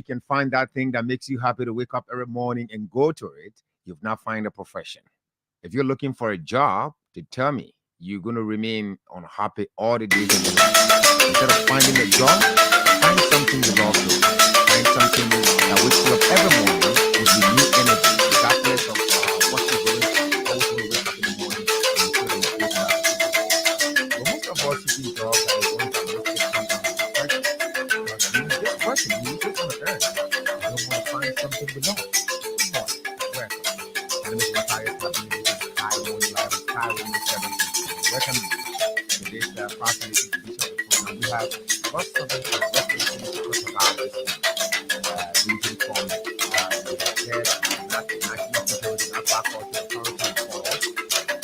you can find that thing that makes you happy to wake up every morning and go to it, you've not found a profession. If you're looking for a job, to tell me, you're going to remain unhappy all the days of your life. Instead of finding a job, find something you love to. Find something that wakes you up every morning with renewed energy, regardless of what you're doing. Always want to wake up in the morning and feel like you're good. But most of us seeking jobs are the ones that make it something because you just working, you just want to earn. You don't want to find something below. Come on, welcome. My name is Matthias Labini. I Morning Live and Sky 107. Welcome to this fascinating edition of the program. We have lots of interesting things to talk about this region from the head National Security and Aquaculture Authority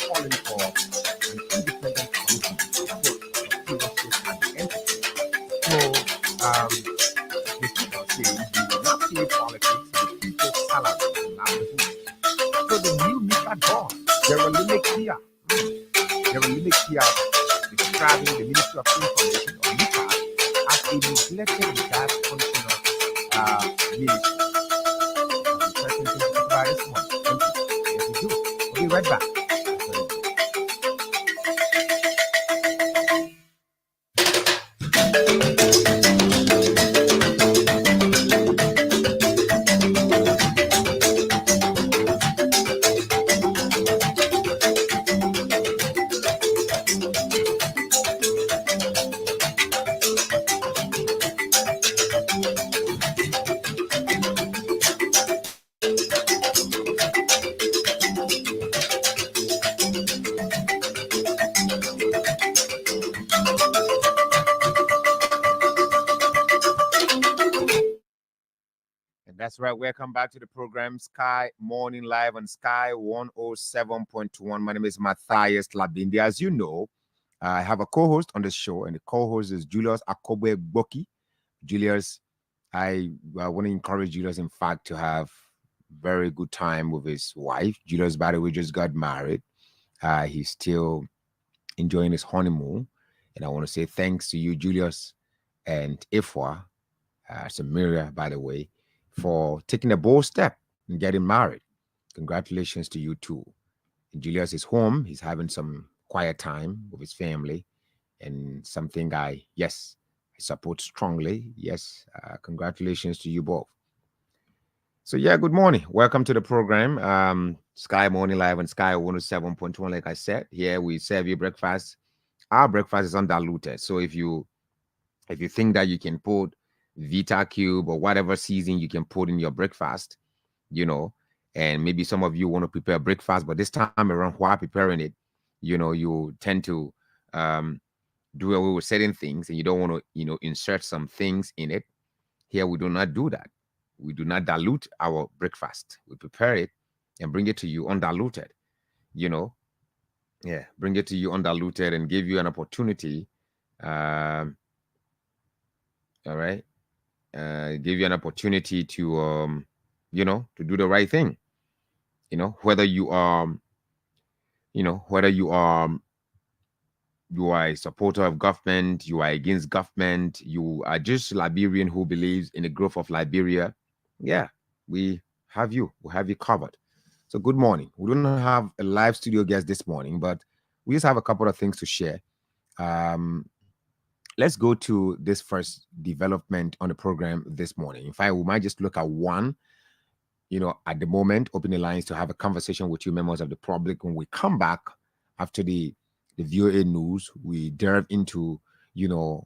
calling for an independent commission to put stewardship at the entity. So, the people say you will not pay politics with people's salary and livelihood. So the new MICA boss, Limit here. Describing the Ministry of Information or MICA as a neglected regard functional ministry. Certain things to talk about this one. Thank you. Yes, we do. We'll be right back. That's right. Welcome back to the program Sky Morning Live on Sky 107.1. My name is Matthias Labindi. As you know, I have a co-host on the show, and the co-host is Julius Akobe Boki. Julius, I want to encourage Julius, in fact, to have very good time with his wife. Julius, by the way, just got married. He's still enjoying his honeymoon. And I want to say thanks to you, Julius, and Ifwa, Samiria, by the way, for taking a bold step and getting married. Congratulations to you too. Julius is home. He's having some quiet time with his family, and something I support strongly. Yes, congratulations to you both. So yeah, good morning. Welcome to the program. Sky Morning Live and Sky 107.1. Like I said, here we serve you breakfast. Our breakfast is undiluted. So if you think that you can put Vita Cube or whatever season you can put in your breakfast, and maybe some of you want to prepare breakfast, but this time around while preparing it, you tend to do away with certain things and you don't want to, insert some things in it. Here we do not do that. We do not dilute our breakfast. We prepare it and bring it to you undiluted, bring it to you undiluted and give you an opportunity. All right. Give you an opportunity to to do the right thing. Whether you are a supporter of government, you are against government, you are just Liberian who believes in the growth of Liberia. Yeah, we have you covered. So good morning. We don't have a live studio guest this morning, but we just have a couple of things to share. Let's go to this first development on the program this morning. In fact, we might just look at one, at the moment, open the lines to have a conversation with you, members of the public. When we come back after the VOA news, we delve into,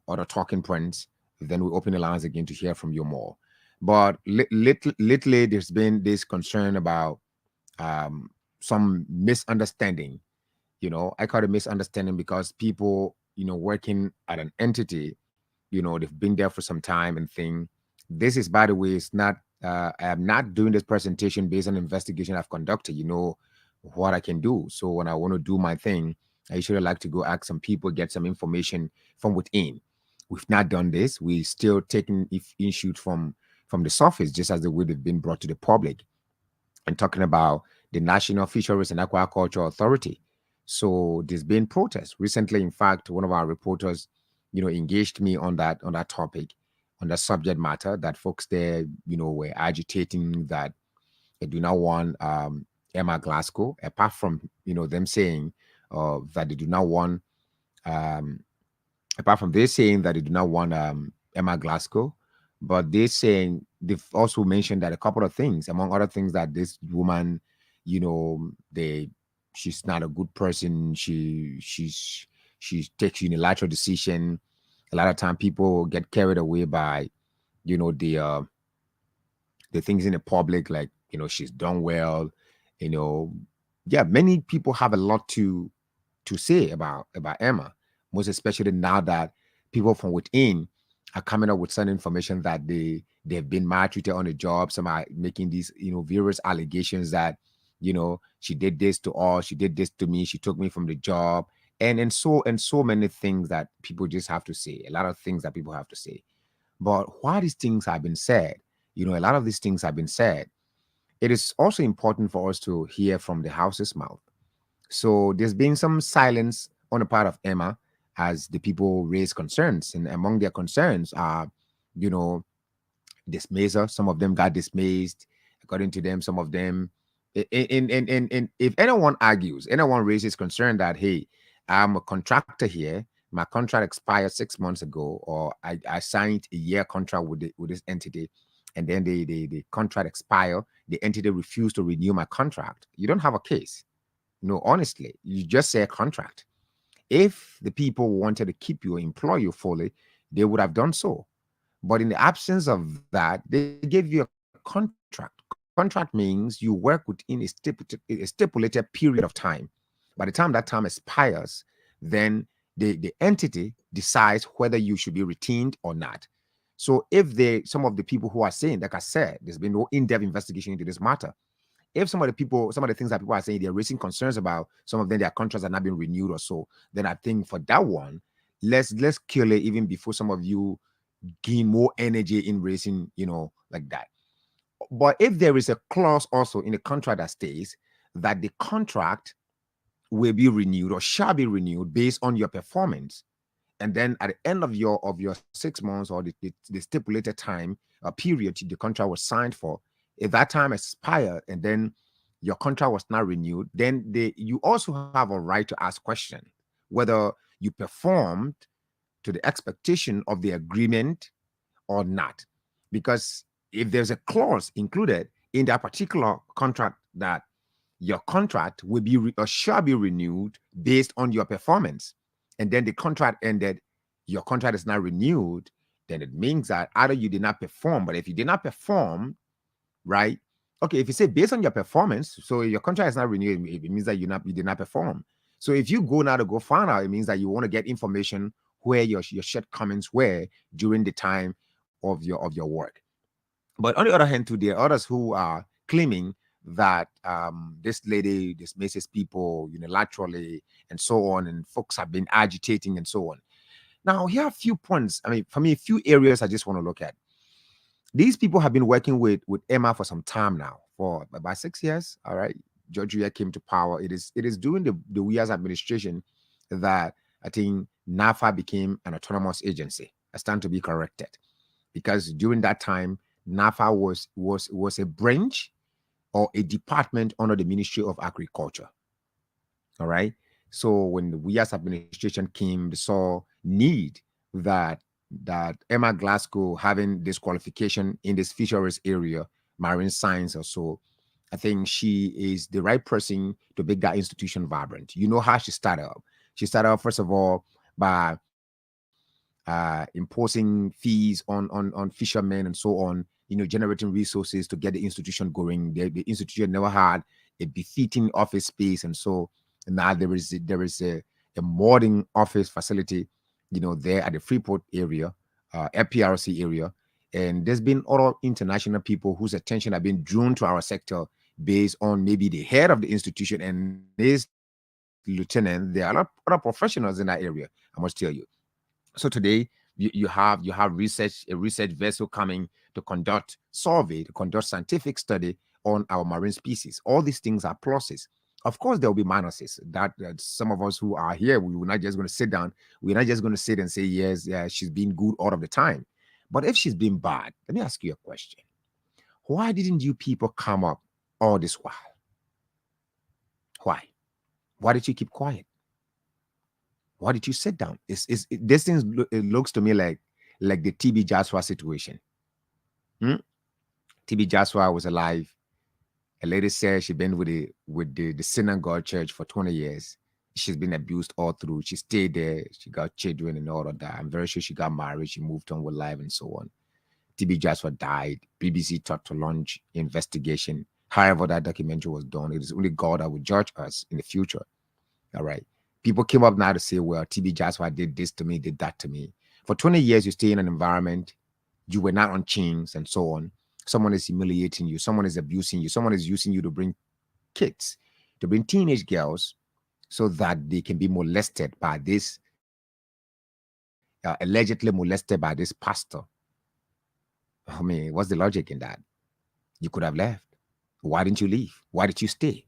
other talking points. Then we open the lines again to hear from you more. But lately, there's been this concern about some misunderstanding. I call it misunderstanding because people, working at an entity, they've been there for some time and think this is, by the way, it's not, I am not doing this presentation based on investigation I've conducted, what I can do. So when I want to do my thing, I usually like to go ask some people, get some information from within. We've not done this. We still taking issues from the surface, just as the way they've been brought to the public, and talking about the National Fisheries and Aquaculture Authority. So there's been protests recently. In fact, one of our reporters, engaged me on that topic, on the subject matter that folks there, were agitating that they do not want Emma Glasgow, apart from them saying that they do not want um, apart from they saying that they do not want Emma Glasgow, but they saying they've also mentioned that a couple of things, among other things, that this woman, they she's not a good person. She takes unilateral decision. A lot of time people get carried away by, you know, the uh the things in the public, like, she's done well, you know. Yeah, many people have a lot to say about Emma, most especially now that people from within are coming up with certain information that they've been maltreated on the job. Some are making these, various allegations that, she did this to us, she did this to me, she took me from the job, and so many things that people just have to say. A lot of things that people have to say. But while these things have been said, a lot of these things have been said, it is also important for us to hear from the house's mouth. So there's been some silence on the part of Emma as the people raise concerns. And among their concerns are, you know, dismissal. Some of them got dismissed. According to them, some of them, in if anyone argues, anyone raises concern that, hey, I'm a contractor here, my contract expired 6 months ago, or I signed a year contract with this entity, and then the contract expire, the entity refused to renew my contract. You don't have a case. No, honestly, you just say a contract. If the people wanted to keep you, employ you fully, they would have done so. But in the absence of that, they give you a contract. Contract means you work within a stipulated period of time. By the time that time expires, then the entity decides whether you should be retained or not. So if some of the people who are saying, like I said, there's been no in-depth investigation into this matter. If some of the things that people are saying, they're raising concerns about, some of them, their contracts are not being renewed or so, then I think for that one, let's kill it even before some of you gain more energy in raising, like that. But if there is a clause also in the contract that states that the contract will be renewed or shall be renewed based on your performance, and then at the end of your 6 months, or the stipulated time period the contract was signed for, if that time expired and then your contract was not renewed, then you also have a right to ask question whether you performed to the expectation of the agreement or not. Because if there's a clause included in that particular contract that your contract will be or shall be renewed based on your performance, and then the contract ended, your contract is not renewed, then it means that either you did not perform. But if you did not perform, right? Okay, if you say based on your performance, so your contract is not renewed, it means that you did not perform. So if you go now to go find out, it means that you want to get information where your shortcomings were during the time of your work. But on the other hand, too, there are others who are claiming that this lady dismisses people unilaterally and so on, and folks have been agitating and so on. Now, here are a few points. I mean, for me, a few areas I just want to look at. These people have been working with Emma for some time now, for about 6 years. All right, George Weah came to power. It is during the Weah's administration that I think NAFA became an autonomous agency. I stand to be corrected, because during that time, NAFA was a branch or a department under the Ministry of Agriculture. All right. So when the Weah's administration came, they saw need that Emma Glasgow having this qualification in this fisheries area, marine science or so, I think she is the right person to make that institution vibrant. You know how she started up. She started off, first of all, by imposing fees on fishermen and so on, generating resources to get the institution going. The institution never had a befitting office space, and so now there is a modern office facility, there at the Freeport area, FPRC area. And there's been other international people whose attention have been drawn to our sector based on maybe the head of the institution and his lieutenant. There are a lot of other professionals in that area, I must tell you. So today you have a research vessel coming to conduct survey, to conduct scientific study on our marine species. All these things are pluses. Of course, there will be minuses. That some of us who are here, we were not just going to sit down. We're not just going to sit and say yes, yeah, she's been good all of the time. But if she's been bad, let me ask you a question. Why didn't you people come up all this while? Why? Why did you keep quiet? Why did you sit down? This thing it looks to me like the TB Joshua situation. Hmm? TB Joshua was alive. A lady said she'd been with the synagogue church for 20 years. She's been abused all through. She stayed there. She got children and all of that. I'm very sure she got married. She moved on with life and so on. TB Joshua died. BBC thought to launch investigation. However, that documentary was done. It is only God that will judge us in the future. All right. People came up now to say, well, TB Joshua did this to me, did that to me. For 20 years, you stay in an environment, you were not on chains and so on. Someone is humiliating you. Someone is abusing you. Someone is using you to bring kids, to bring teenage girls so that they can be molested by this, allegedly molested by this pastor. I mean, what's the logic in that? You could have left. Why didn't you leave? Why did you stay?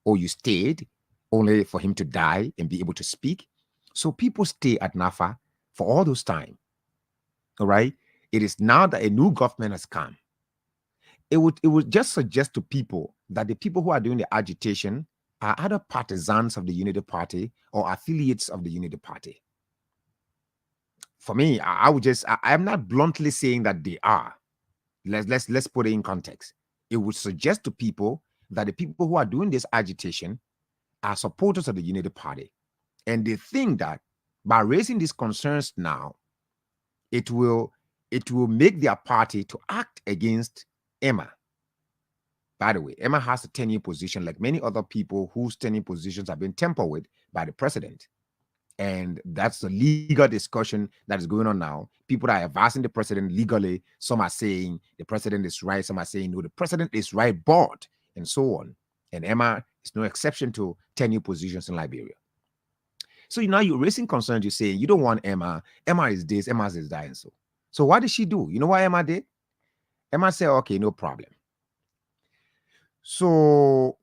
Or you stayed only for him to die and be able to speak? So people stay at NAFA for all those time. All right. It is now that a new government has come. It would just suggest to people that the people who are doing the agitation are either partisans of the Unity Party or affiliates of the Unity Party. For me, I would just I'm not bluntly saying that they are. Let's put it in context. It would suggest to people that the people who are doing this agitation are supporters of the Unity Party. And they think that by raising these concerns now, it will make their party to act against Emma. By the way, Emma has a 10-year position like many other people whose 10-year positions have been tampered with by the president. And that's the legal discussion that is going on now. People are advising the president legally. Some are saying the president is right. Some are saying, no, the president is right, but, and so on. And Emma is no exception to 10-year positions in Liberia. So now you're raising concerns. You're saying you don't want Emma. Emma is this, Emma is that, and so. So what did she do? You know what Emma did? Emma said, okay, no problem. So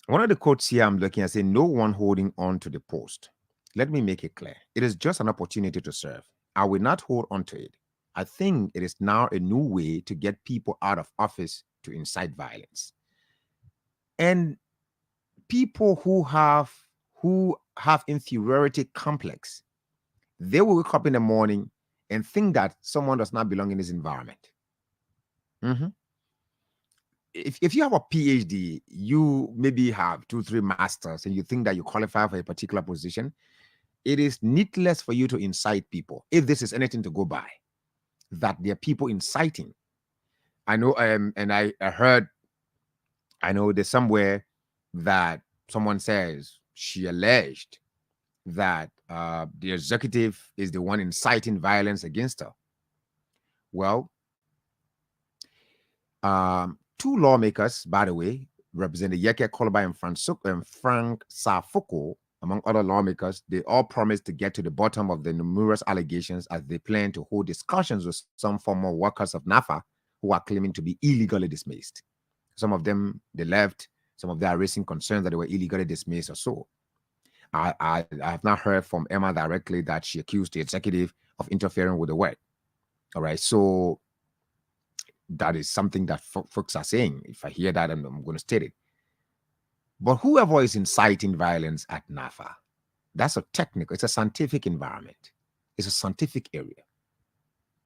one of the quotes here I'm looking at saying, no one holding on to the post. Let me make it clear. It is just an opportunity to serve. I will not hold on to it. I think it is now a new way to get people out of office to incite violence. And people who have inferiority complex, they will wake up in the morning and think that someone does not belong in this environment. If you have a PhD, you maybe have 2-3 masters, and you think that you qualify for a particular position, it is needless for you to incite people. If this is anything to go by, that there are people inciting. I know, and I heard, I know there's somewhere that someone says she alleged that the executive is the one inciting violence against her. Well, 2 lawmakers, by the way, Representative Yeke Koloba and Frank Safuko, among other lawmakers, they all promised to get to the bottom of the numerous allegations as they plan to hold discussions with some former workers of NAFA who are claiming to be illegally dismissed. Some of them, they left. Some of them are raising concerns that they were illegally dismissed or so. I have not heard from Emma directly that she accused the executive of interfering with the work. All right. So that is something that folks are saying. If I hear that, I'm going to state it. But whoever is inciting violence at NAFA, that's a technical, it's a scientific environment. It's a scientific area.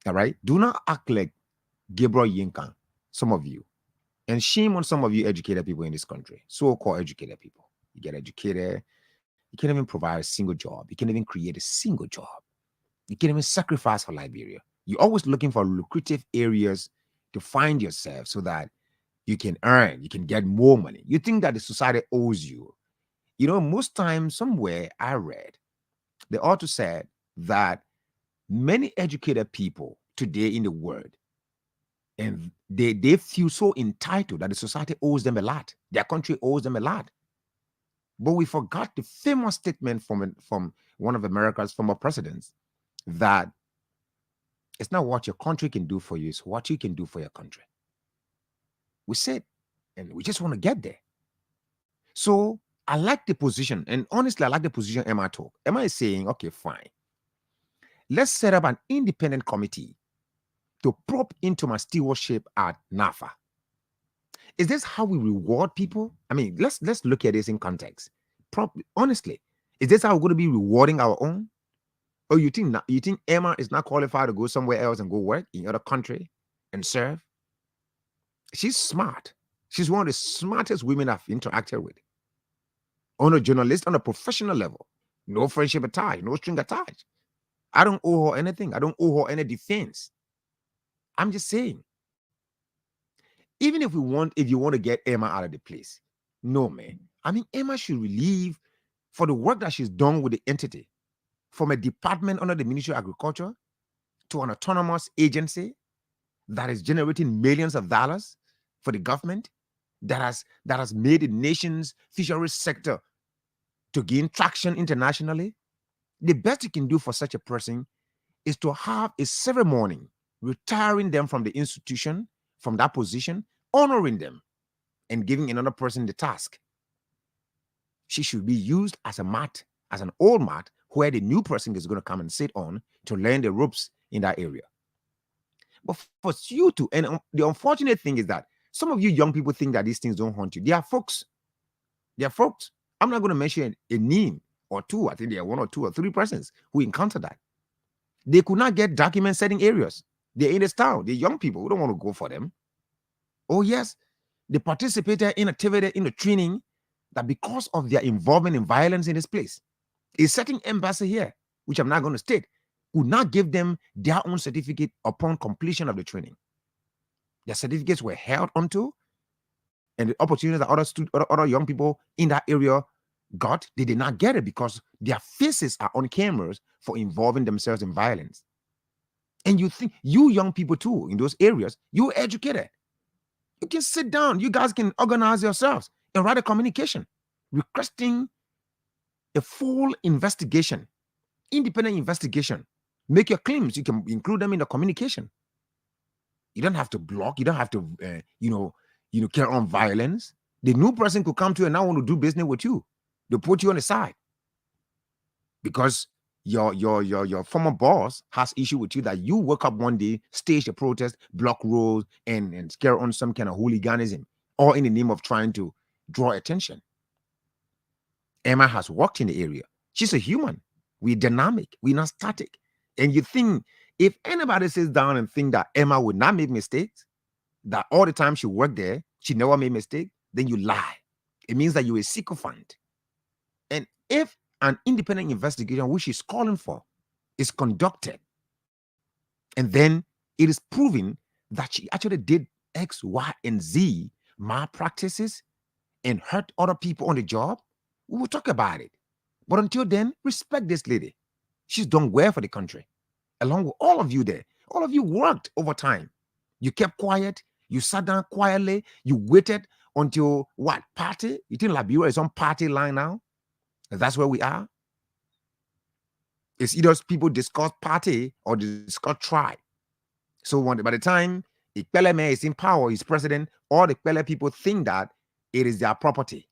All right? Do not act like Gabriel Yinkan, some of you. And shame on some of you educated people in this country, so-called educated people. You get educated, you can't even provide a single job. You can't even create a single job. You can't even sacrifice for Liberia. You're always looking for lucrative areas to find yourself so that you can earn, you can get more money. You think that the society owes you. You know, most times somewhere I read, the author said that many educated people today in the world, and they feel so entitled that the society owes them a lot. Their country owes them a lot. But we forgot the famous statement from one of America's former presidents that it's not what your country can do for you, it's what you can do for your country. We said, and we just want to get there. So I like the position, and honestly, I like the position Emma took. Emma is saying, okay, fine. Let's set up an independent committee to probe into my stewardship at NAFA. Is this how we reward people? I mean, let's look at this in context. Honestly, is this how we're going to be rewarding our own? Or you think Emma is not qualified to go somewhere else and go work in other country and serve? She's smart. She's one of the smartest women I've interacted with. On a journalist, on a professional level. No friendship attached, no string attached. I don't owe her anything. I don't owe her any defense. I'm just saying. Even if you want to get Emma out of the place, no, man. I mean, Emma should relieve for the work that she's done with the entity, from a department under the Ministry of Agriculture to an autonomous agency that is generating millions of dollars for the government, that has made the nation's fisheries sector to gain traction internationally. The best you can do for such a person is to have a ceremony retiring them from the institution, from that position, honoring them, and giving another person the task. She should be used as a mat, as an old mat, where the new person is going to come and sit on to learn the ropes in that area. But for you to, and the unfortunate thing is that some of you young people think that these things don't haunt you. They are folks. They are folks. I'm not going to mention a name or two. I think there are 1 or 2 or 3 persons who encountered that. They could not get document setting areas. They're in this town. They're young people. We don't want to go for them. Oh, yes. They participated in activity in the training that because of their involvement in violence in this place, a certain embassy here, which I'm not going to state, would not give them their own certificate upon completion of the training. Their certificates were held onto, and the opportunities that other young people in that area got, they did not get it because their faces are on cameras for involving themselves in violence. And you think, you young people too, in those areas, you're educated. You can sit down. You guys can organize yourselves and write a communication requesting a full investigation, independent investigation. Make your claims. You can include them in the communication. You don't have to block. You don't have to, carry on violence. The new person could come to you and now want to do business with you. They'll put you on the side because your former boss has issue with you that you woke up one day, stage a protest, block roads, and scare on some kind of hooliganism, all in the name of trying to draw attention. Emma has worked in the area. She's a human. We're dynamic. We're not static. And you think if anybody sits down and think that Emma would not make mistakes, that all the time she worked there, she never made mistakes, then you lie. It means that you're a sycophant. And if an independent investigation, which she's calling for, is conducted, and then it is proven that she actually did X, Y, and Z malpractices and hurt other people on the job, we will talk about it. But until then, respect this lady. She's done well for the country, along with all of you there. All of you worked over time. You kept quiet. You sat down quietly. You waited until what? Party? You think Liberia is on party line now? That's where we are. It's either people discuss party or discuss tribe. So by the time Ikpeleme is in power, he's president, all the Ikpele people think that it is their property.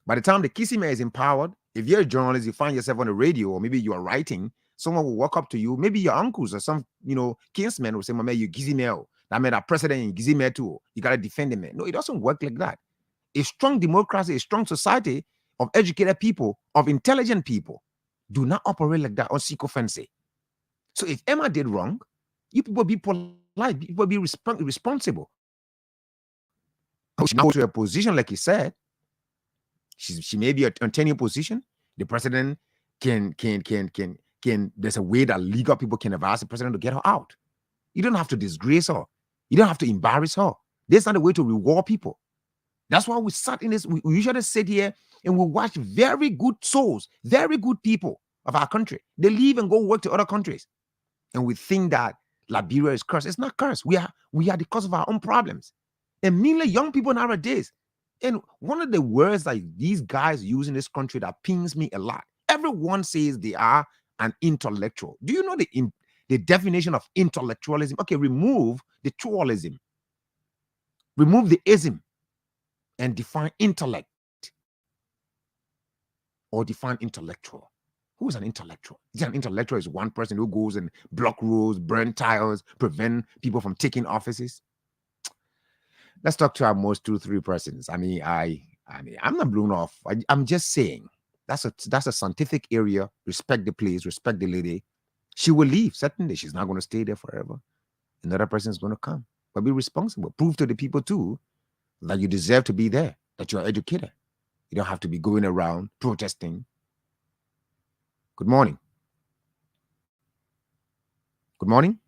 By the time the Kisime is empowered, if you're a journalist, you find yourself on the radio, or maybe you are writing, someone will walk up to you, maybe your uncles or some, kinsmen will say, Mama, you Gizime. That meant a president in Gizime too. You got to defend him. No, it doesn't work like that. A strong democracy, a strong society of educated people, of intelligent people, do not operate like that on sycophancy. So if Emma did wrong, you people be polite, people be responsible. She now go to a position, like he said, she may be on tenure position. The president can there's a way that legal people can advise the president to get her out. You don't have to disgrace her. You don't have to embarrass her. That's not the way to reward people. That's why we sat in this. We usually sit here and we watch very good souls, very good people of our country. They leave and go work to other countries. And we think that Liberia is cursed. It's not cursed. We are the cause of our own problems. And mainly young people nowadays. And one of the words that these guys use in this country that pings me a lot. Everyone says they are an intellectual. Do you know the definition of intellectualism? Okay, remove the trualism. Remove the ism and define intellect or define intellectual. Who's an intellectual? An intellectual is one person who goes and block roads, burn tires, prevent people from taking offices. Let's talk to our most 2-3 persons. I'm not blown off. I'm just saying that's a scientific area. Respect the place, respect the lady. She will leave. Certainly, she's not going to stay there forever. Another person is going to come. But be responsible. Prove to the people too that you deserve to be there, that you're educated. You don't have to be going around protesting. Good morning. Good morning.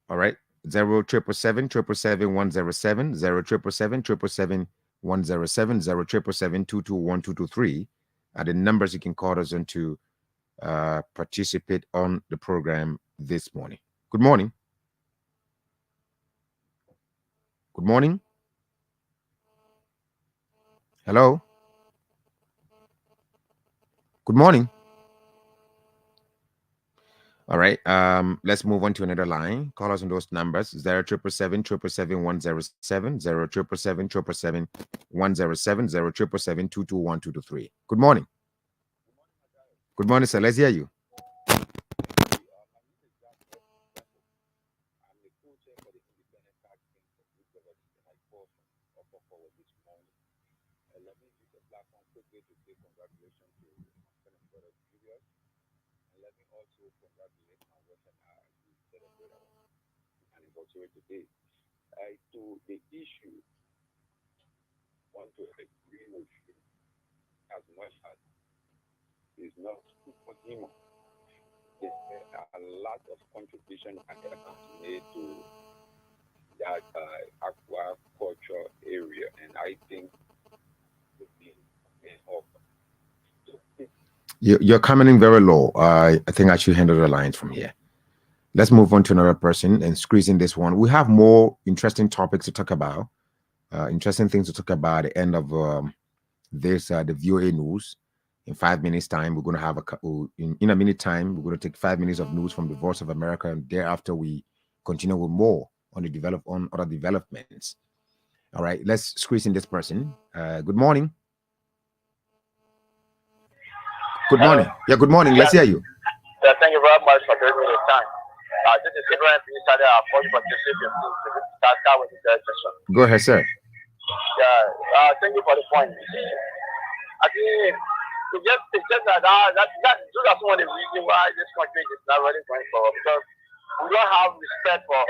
All right. 0-777-777-107, 0-777-777-107, 0-777-221-223 are the numbers you can call us on to participate on the program this morning. Good morning. Good morning. Hello. Good morning. All right. Let's move on to another line. Call us on those numbers: 0-777-777-107, 0-777-777-107, 0-777-221-223. Good morning. Good morning, sir. Let's hear you. Today, to the issue, want to agree with you as much as it's not for him. There are a lot of contribution and efforts made to that aquaculture area, and I think you're coming in very low. I think I should handle the lines from here. Let's move on to another person and squeeze in this one. We have more interesting topics to talk about, interesting things to talk about at the end of the VOA news. In 5 minutes time, we're going to have in a minute time, we're going to take 5 minutes of news from the Voice of America, and thereafter we continue with more on other developments. All right, let's squeeze in this person. Good morning. Good morning. Yeah, good morning. Let's hear you. Yeah, thank you very much for giving me the time. This is Abraham Inside our first participation. Start with the session. Go ahead, sir. Yeah, thank you for the point. I think it's just that that's one of the reasons why this country is not really going forward, because we don't have respect for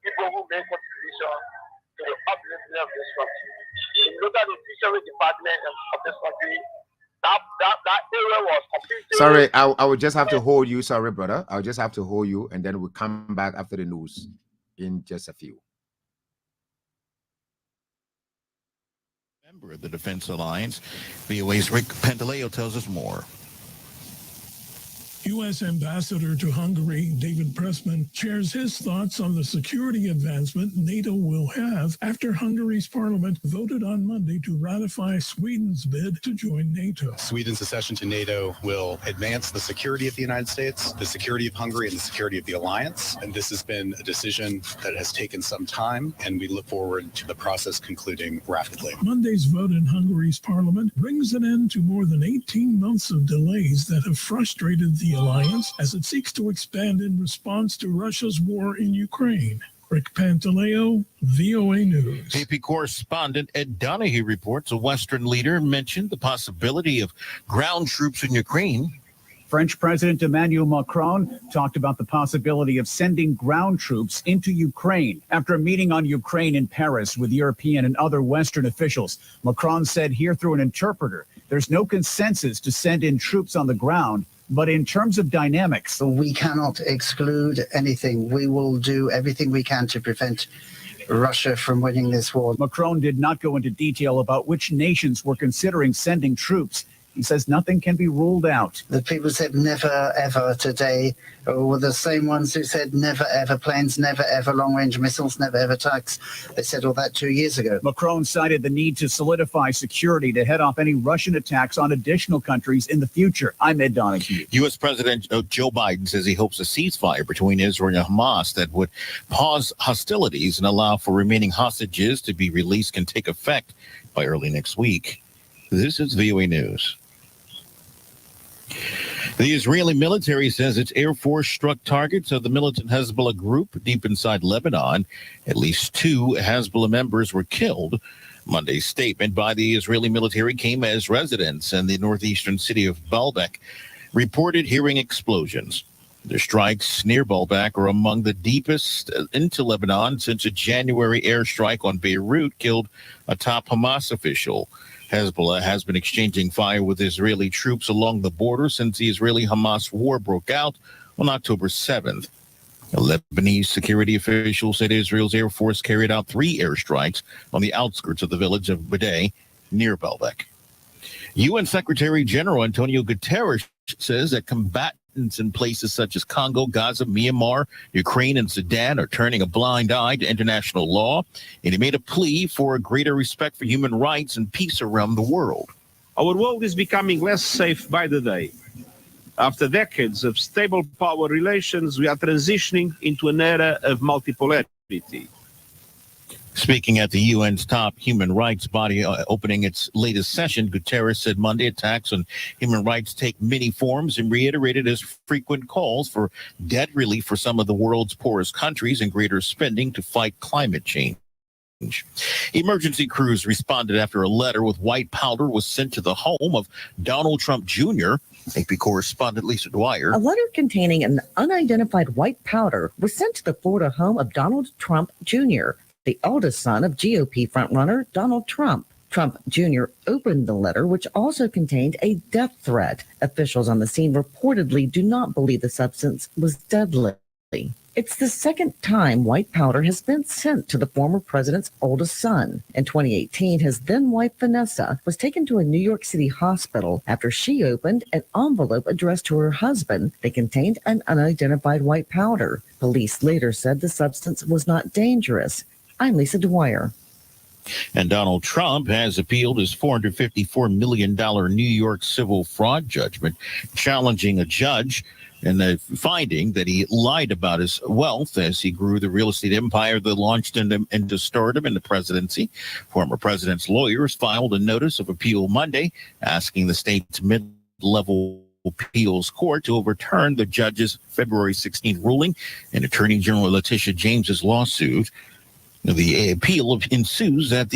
people who make contribution to the upliftment of this country. If you look at the fishery department of this country, that area was completely... Sorry, I would just have to hold you. Sorry, brother. I'll just have to hold you, and then we'll come back after the news in just a few. Member of the Defense Alliance, VOA's Rick Pantaleo tells us more. U.S. Ambassador to Hungary, David Pressman, shares his thoughts on the security advancement NATO will have after Hungary's parliament voted on Monday to ratify Sweden's bid to join NATO. Sweden's accession to NATO will advance the security of the United States, the security of Hungary, and the security of the alliance. And this has been a decision that has taken some time, and we look forward to the process concluding rapidly. Monday's vote in Hungary's parliament brings an end to more than 18 months of delays that have frustrated the alliance as it seeks to expand in response to Russia's war in Ukraine. Rick Pantaleo, VOA News. AP correspondent Ed Donahue reports a Western leader mentioned the possibility of ground troops in Ukraine. French President Emmanuel Macron talked about the possibility of sending ground troops into Ukraine. After a meeting on Ukraine in Paris with European and other Western officials, Macron said here through an interpreter, there's no consensus to send in troops on the ground, but in terms of dynamics, we cannot exclude anything. We will do everything we can to prevent Russia from winning this war. Macron did not go into detail about which nations were considering sending troops. He says nothing can be ruled out. The people said never, ever today were the same ones who said never, ever planes, never, ever long-range missiles, never, ever tanks. They said all that 2 years ago. Macron cited the need to solidify security to head off any Russian attacks on additional countries in the future. I'm Ed Donahue. U.S. President Joe Biden says he hopes a ceasefire between Israel and Hamas that would pause hostilities and allow for remaining hostages to be released can take effect by early next week. This is VOA News. The Israeli military says its Air Force struck targets of the militant Hezbollah group deep inside Lebanon. At least 2 Hezbollah members were killed. Monday's statement by the Israeli military came as residents in the northeastern city of Baalbek reported hearing explosions. The strikes near Baalbek are among the deepest into Lebanon since a January airstrike on Beirut killed a top Hamas official. Hezbollah has been exchanging fire with Israeli troops along the border since the Israeli-Hamas war broke out on October 7th. A Lebanese security official said Israel's Air Force carried out 3 airstrikes on the outskirts of the village of Badeh near Baalbek. UN Secretary General Antonio Guterres says that combatants in places such as Congo, Gaza, Myanmar, Ukraine, and Sudan are turning a blind eye to international law, and he made a plea for a greater respect for human rights and peace around the world. Our world is becoming less safe by the day. After decades of stable power relations, we are transitioning into an era of multipolarity. Speaking at the UN's top human rights body opening its latest session, Guterres said Monday attacks on human rights take many forms and reiterated his frequent calls for debt relief for some of the world's poorest countries and greater spending to fight climate change. Emergency crews responded after a letter with white powder was sent to the home of Donald Trump Jr. AP correspondent Lisa Dwyer. A letter containing an unidentified white powder was sent to the Florida home of Donald Trump Jr., the eldest son of GOP frontrunner Donald Trump. Trump Jr. opened the letter, which also contained a death threat. Officials on the scene reportedly do not believe the substance was deadly. It's the second time white powder has been sent to the former president's oldest son. In 2018, his then-wife Vanessa was taken to a New York City hospital after she opened an envelope addressed to her husband that contained an unidentified white powder. Police later said the substance was not dangerous. I'm Lisa Dwyer. And Donald Trump has appealed his $454 million New York civil fraud judgment, challenging a judge and the finding that he lied about his wealth as he grew the real estate empire that launched into stardom in the presidency. Former president's lawyers filed a notice of appeal Monday, asking the state's mid-level appeals court to overturn the judge's February 16th ruling and Attorney General Letitia James's lawsuit. The appeal ensures that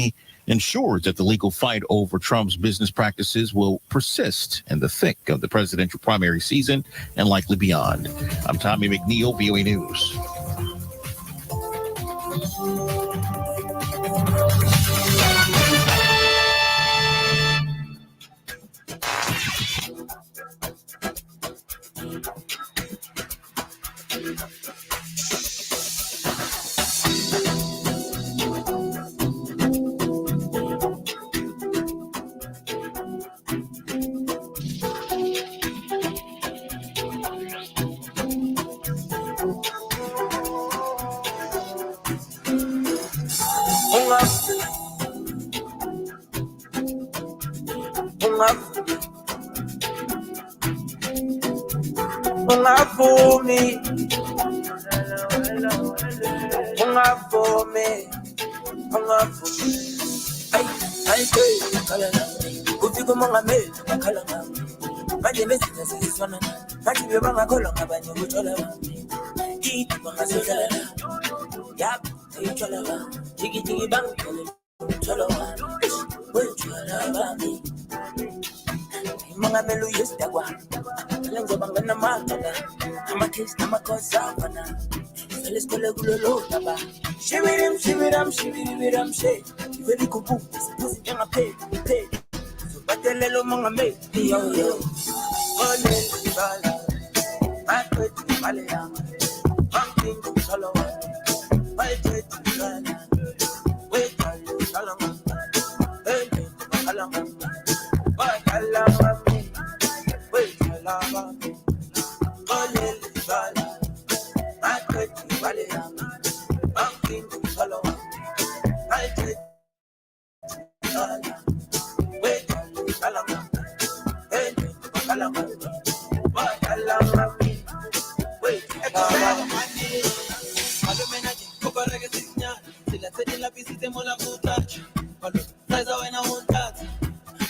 the legal fight over Trump's business practices will persist in the thick of the presidential primary season and likely beyond. I'm Tommy McNeil, VOA News.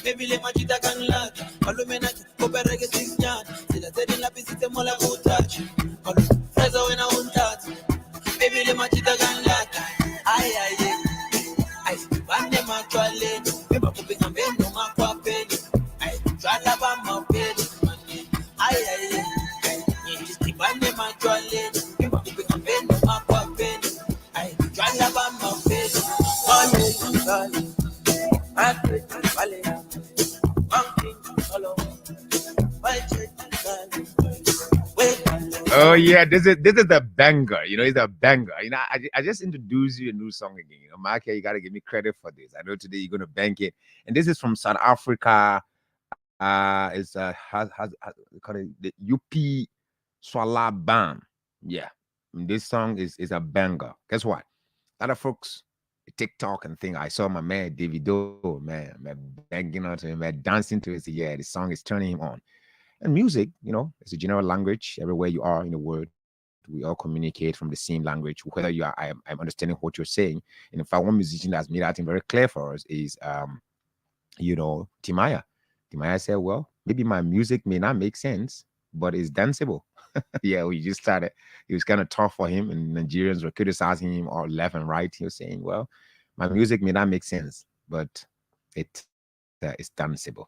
Baby, le machita canlat, aluminati, copere che si sgnat, se la sede la pisite mola touch, frezo in a untat, baby le machita canlat, ay ay ay, bande machuale, me va pupi cambendo ma qua peli, ay, chala ba ma peli, ay ay ay, bande machuale, me va pupi cambendo ma qua peli, ay, chala ba ma peli, Oh yeah, this is the banger. You know, it's a banger. You know, I just introduced you a new song again. You know, Markia, you gotta give me credit for this. I know today you're gonna bank it, and this is from South Africa. It's has call it the UP Swala Bam. Yeah, and this song is a banger. Guess what? A lot of folks TikTok and thing. I saw my man Davido, man banging on to him, man dancing to it. Yeah, the song is turning him on. And music, you know, it's a general language. Everywhere you are in the world, we all communicate from the same language. Whether you are, I'm understanding what you're saying. And in fact, one musician that's made that thing very clear for us is, you know, Timaya. Timaya said, "Well, maybe my music may not make sense, but it's danceable." Yeah, we just started. It was kind of tough for him, and Nigerians were criticizing him all left and right. He was saying, "Well, my music may not make sense, but it's danceable."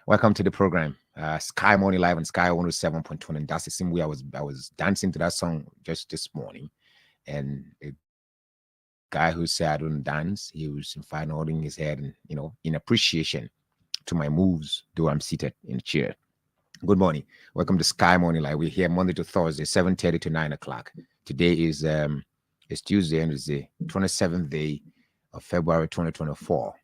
Welcome to the program, Sky Morning Live on Sky 107.1, and that's the same way I was dancing to that song just this morning, and a guy who said I don't dance, he was in fact nodding his head, and you know, in appreciation to my moves, though I'm seated in a chair. Good morning, welcome to Sky Morning Live. We're here Monday to Thursday, 7:30 to 9 o'clock. Today is it's Tuesday, and it's the 27th day of February 2024.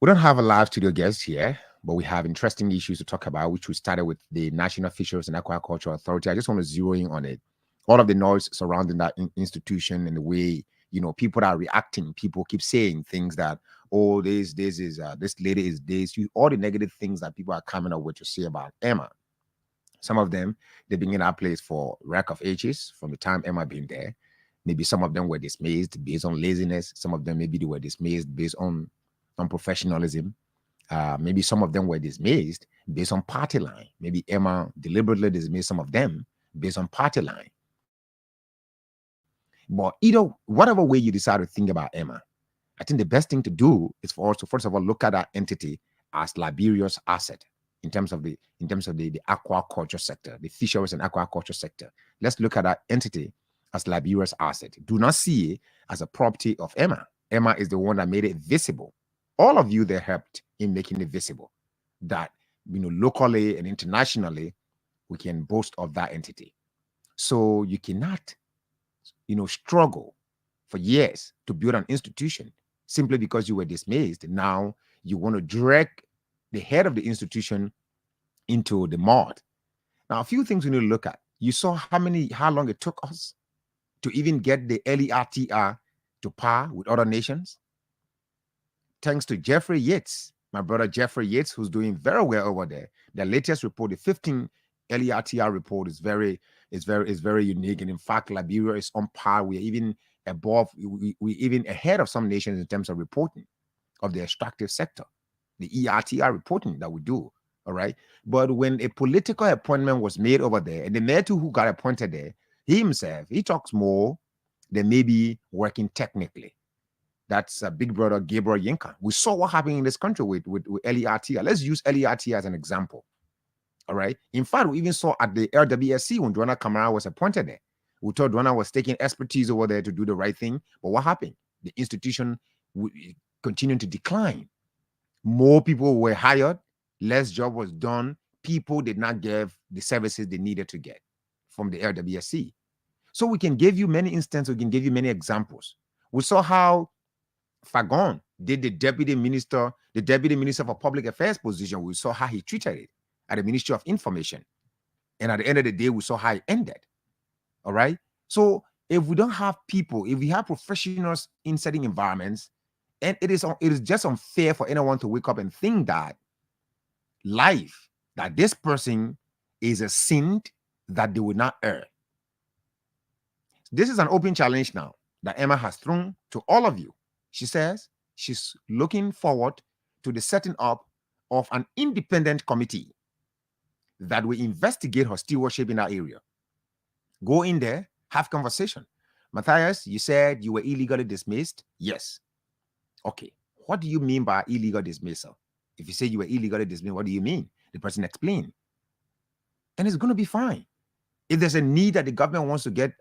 We don't have a live studio guest here, but we have interesting issues to talk about, which we started with the National Fisheries and Aquaculture Authority. I just want to zero in on it. All of the noise surrounding that institution and the way, you know, people are reacting. People keep saying things that, oh, this lady is this. All the negative things that people are coming up with to say about Emma. Some of them, they've been in our place for rack of ages from the time Emma been there. Maybe some of them were dismissed based on laziness. Some of them, maybe they were dismissed based on professionalism. Maybe some of them were dismissed based on party line. Maybe Emma deliberately dismissed some of them based on party line. But whatever way you decide to think about Emma, I think the best thing to do is for us to first of all look at that entity as Liberia's asset in terms of the aquaculture sector, the fisheries and aquaculture sector. Let's look at that entity as Liberia's asset. Do not see it as a property of Emma. Emma is the one that made it visible. All of you that helped in making it visible, that, you know, locally and internationally, we can boast of that entity. So you cannot, you know, struggle for years to build an institution simply because you were dismissed. Now you want to drag the head of the institution into the mud. Now, a few things we need to look at. You saw how long it took us to even get the LERTR to par with other nations. Thanks to Jeffrey Yates, my brother Jeffrey Yates, who's doing very well over there. The latest report, the 15 LERTR report, is very unique. And in fact, Liberia is on par. We're even above, we're even ahead of some nations in terms of reporting of the extractive sector, the ERTR reporting that we do. All right. But when a political appointment was made over there, and the mayor who got appointed there, he himself, he talks more than maybe working technically. That's Big Brother Gabriel Yinka. We saw what happened in this country with LERTR. Let's use LERTR as an example. All right. In fact, we even saw at the LWSC when Dwana Kamara was appointed there. We thought Dwana was taking expertise over there to do the right thing. But what happened? The institution continued to decline. More people were hired. Less job was done. People did not get the services they needed to get from the LWSC. So we can give you many instances. We can give you many examples. We saw how Fagon did the deputy minister for public affairs position. We saw how he treated it at the Ministry of Information. And at the end of the day, we saw how it ended. All right. So if we don't have people, if we have professionals in certain environments, and it is just unfair for anyone to wake up and think that this person is a saint that they will not err. This is an open challenge now that Emma has thrown to all of you. She says she's looking forward to the setting up of an independent committee that will investigate her stewardship in that area. Go in there, have conversation. Matthias, you said you were illegally dismissed. Yes. Okay. What do you mean by illegal dismissal? If you say you were illegally dismissed, what do you mean? The person explained. And it's going to be fine. If there's a need that the government wants to get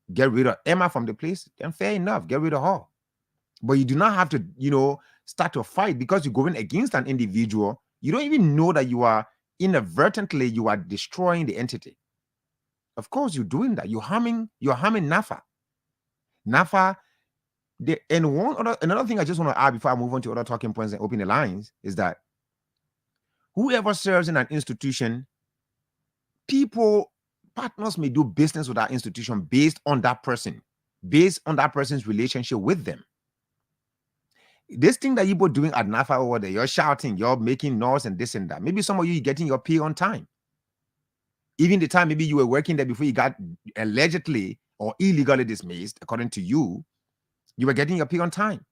rid of Emma from the place, then fair enough, get rid of her. But you do not have to, start to fight because you're going against an individual. You don't even know that you are inadvertently, you are destroying the entity. Of course, you're doing that. You're harming NAFA. NAFA, another thing I just want to add before I move on to other talking points and open the lines is that whoever serves in an institution, partners may do business with that institution based on that person, based on that person's relationship with them. This thing that you're doing at NAFA over there, you're shouting, you're making noise and this and that. Maybe some of you are getting your pay on time. Even the time maybe you were working there before you got allegedly or illegally dismissed, according to you, you were getting your pay on time.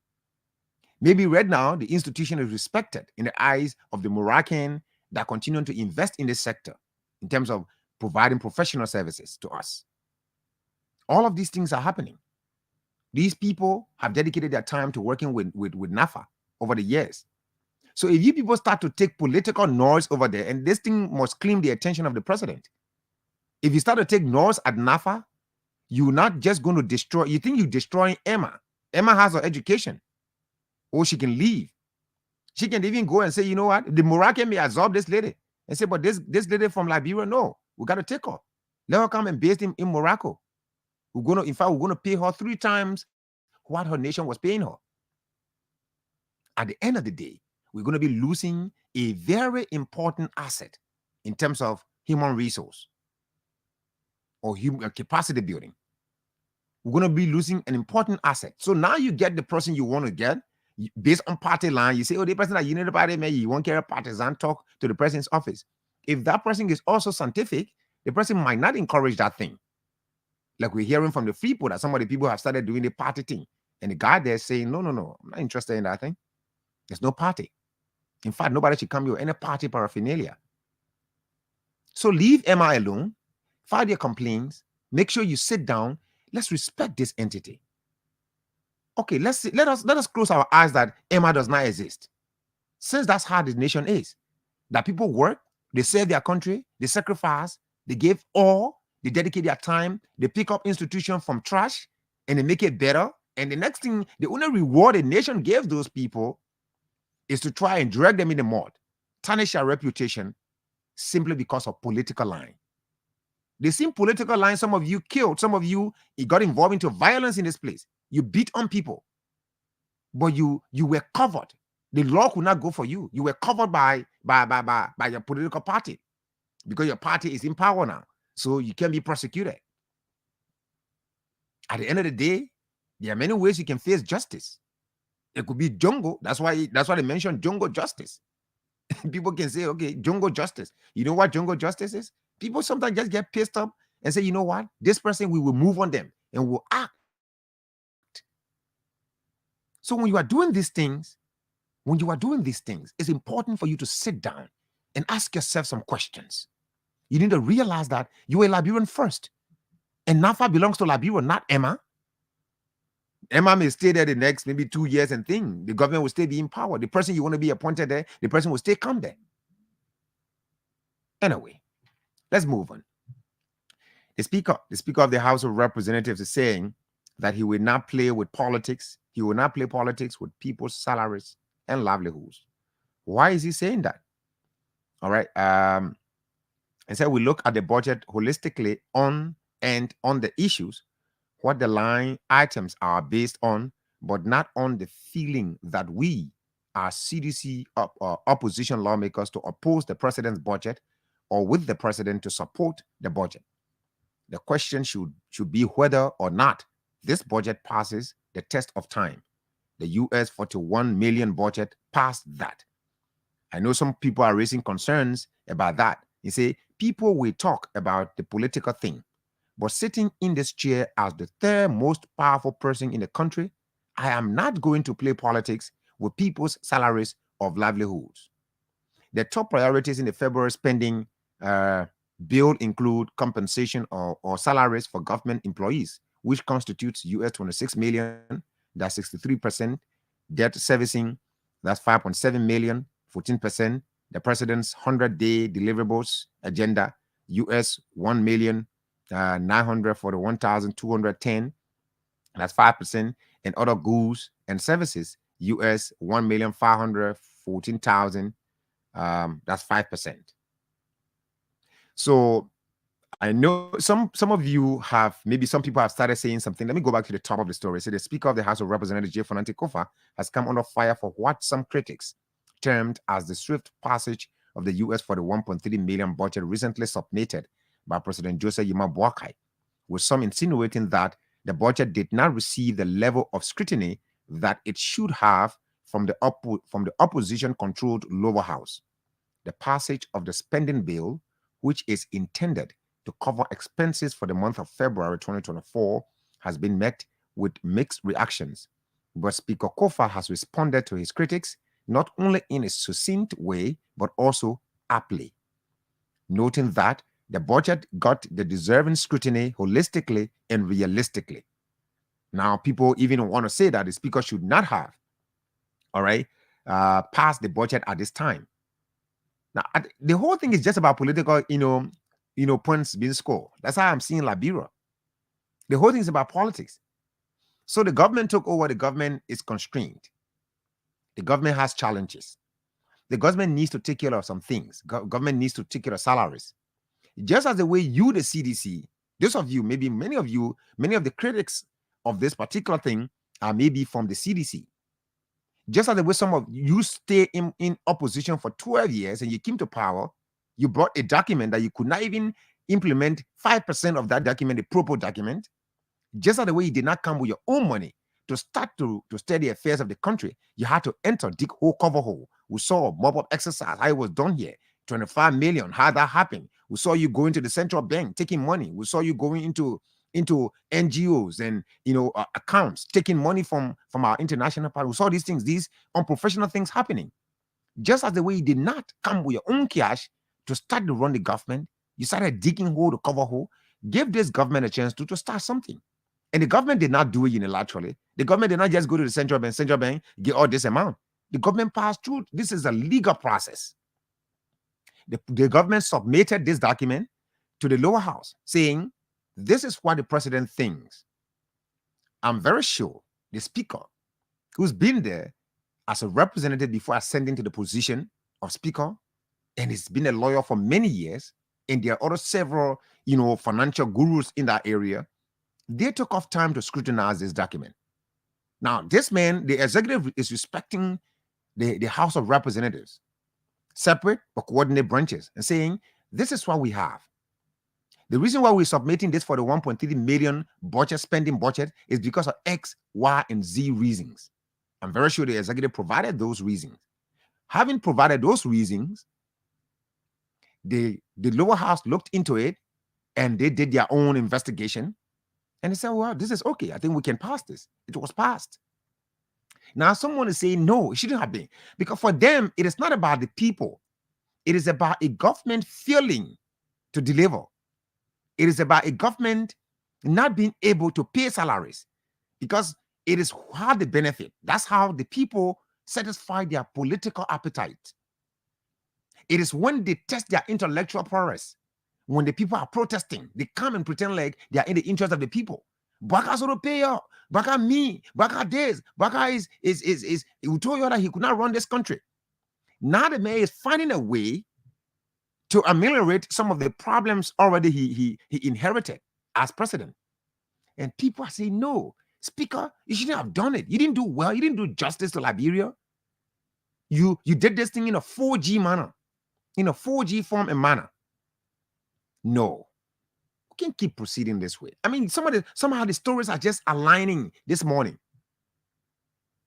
Maybe right now, the institution is respected in the eyes of the Moroccan that continue to invest in this sector in terms of providing professional services to us. All of these things are happening. These people have dedicated their time to working with NAFA over the years. So if you people start to take political noise over there, and this thing must claim the attention of the president. If you start to take noise at NAFA, you're not just going to destroy, you think you're destroying Emma. Emma has her education. Or she can leave. She can even go and say, you know what? The Moroccan may absorb this lady. And say, but this lady from Liberia, no, we got to take her. Let her come and base in Morocco. We're going to pay her 3 times what her nation was paying her. At the end of the day, we're going to be losing a very important asset in terms of human resource or human capacity building. We're going to be losing an important asset. So now you get the person you want to get based on party line. You say, oh, the person that you need to party, man, you won't carry partisan talk to the president's office. If that person is also scientific, the person might not encourage that thing. Like we're hearing from the free people that some of the people have started doing the party thing. And the guy there saying, no, I'm not interested in that thing. There's no party. In fact, nobody should come here with any party paraphernalia. So leave Emma alone, file your complaints, make sure you sit down. Let's respect this entity. Okay, let us close our eyes that Emma does not exist. Since that's how the nation is. That people work, they serve their country, they sacrifice, they give all, they dedicate their time, they pick up institutions from trash, and they make it better. And the next thing, the only reward a nation gives those people is to try and drag them in the mud, tarnish their reputation simply because of political line. The same political line, some of you killed, some of you got involved into violence in this place. You beat on people, but you were covered. The law could not go for you. You were covered by your political party because your party is in power now. So you can be prosecuted. At the end of the day, there are many ways you can face justice. It could be jungle. That's why they mentioned jungle justice. People can say, okay, jungle justice. You know what jungle justice is? People sometimes just get pissed up and say, you know what? This person, we will move on them and we'll act. So when you are doing these things, it's important for you to sit down and ask yourself some questions. You need to realize that you are a Liberian first. And NAFA belongs to Liberia, not Emma. Emma may stay there the next maybe 2 years and think the government will still be in power. The person you want to be appointed there, the person will still come there. Anyway, let's move on. The Speaker of the House of Representatives is saying that he will not play with politics. He will not play politics with people's salaries and livelihoods. Why is he saying that? All right. And so we look at the budget holistically on the issues, what the line items are based on, but not on the feeling that we are CDC opposition lawmakers to oppose the president's budget or with the president to support the budget. The question should be whether or not this budget passes the test of time. The US 41 million budget passed that. I know some people are raising concerns about that. You say, people will talk about the political thing, but sitting in this chair as the third most powerful person in the country, I am not going to play politics with people's salaries of livelihoods. The top priorities in the February spending bill include compensation or salaries for government employees, which constitutes US 26 million, that's 63%. Debt servicing, that's 5.7 million, 14%. The president's 100-day deliverables agenda, US 1,941,210, that's 5%. And other goods and services, US 1,514,000, that's 5%. So I know some of you have, maybe some people have started saying something. Let me go back to the top of the story. So the Speaker of the House of Representatives, J. Fonante Kofa, has come under fire for what some critics termed as the swift passage of the US for the 1.3 million budget recently submitted by President Joseph Yema Boakai, with some insinuating that the budget did not receive the level of scrutiny that it should have from the opposition-controlled lower house. The passage of the spending bill, which is intended to cover expenses for the month of February 2024, has been met with mixed reactions. But Speaker Kofa has responded to his critics not only in a succinct way, but also aptly, noting that the budget got the deserving scrutiny holistically and realistically. Now, people even want to say that the Speaker should not have, passed the budget at this time. Now, the whole thing is just about political, points being scored. That's how I'm seeing Liberia. The whole thing is about politics. So the government took over. The government is constrained. The government has challenges. The government needs to take care of some things. Government needs to take care of salaries. Just as the way you, the CDC, those of you, maybe many of the critics of this particular thing are maybe from the CDC. Just as the way some of you stay in opposition for 12 years and you came to power, you brought a document that you could not even implement 5% of that document, the proper document. Just as the way you did not come with your own money to start to steady the affairs of the country, you had to enter, dig hole, cover hole. We saw a mob-up exercise, how it was done here, 25 million, how that happened. We saw you going to the central bank, taking money. We saw you going into NGOs and accounts, taking money from our international partners. We saw these things, these unprofessional things happening. Just as the way you did not come with your own cash to start to run the government, you started digging hole to cover hole. Give this government a chance to start something. And the government did not do it unilaterally. The government did not just go to the central bank, get all this amount. The government passed through. This is a legal process. The government submitted this document to the lower house saying, this is what the president thinks. I'm very sure the speaker, who's been there as a representative before ascending to the position of speaker, and he's been a lawyer for many years, and there are other several, financial gurus in that area, they took off time to scrutinize this document. Now, this man, the executive is respecting the House of Representatives, separate but coordinate branches, and saying, this is what we have. The reason why we're submitting this for the 1.3 million spending budget is because of X, Y, and Z reasons. I'm very sure the executive provided those reasons. Having provided those reasons, the lower house looked into it and they did their own investigation. And they said, well, this is okay. I think we can pass this. It was passed. Now, someone is saying, no, it shouldn't have been. Because for them, it is not about the people. It is about a government failing to deliver. It is about a government not being able to pay salaries. Because it is how they benefit. That's how the people satisfy their political appetite. It is when they test their intellectual prowess. When the people are protesting, they come and pretend like they are in the interest of the people. Baka sort of pay up. Baka me. Baka this. Baka is he told you that he could not run this country. Now the mayor is finding a way to ameliorate some of the problems already he inherited as president. And people are saying, no, Speaker, you shouldn't have done it. You didn't do well. You didn't do justice to Liberia. You did this thing in a 4G manner, in a 4G form and manner. No, we can't keep proceeding this way. I mean, somehow the stories are just aligning this morning.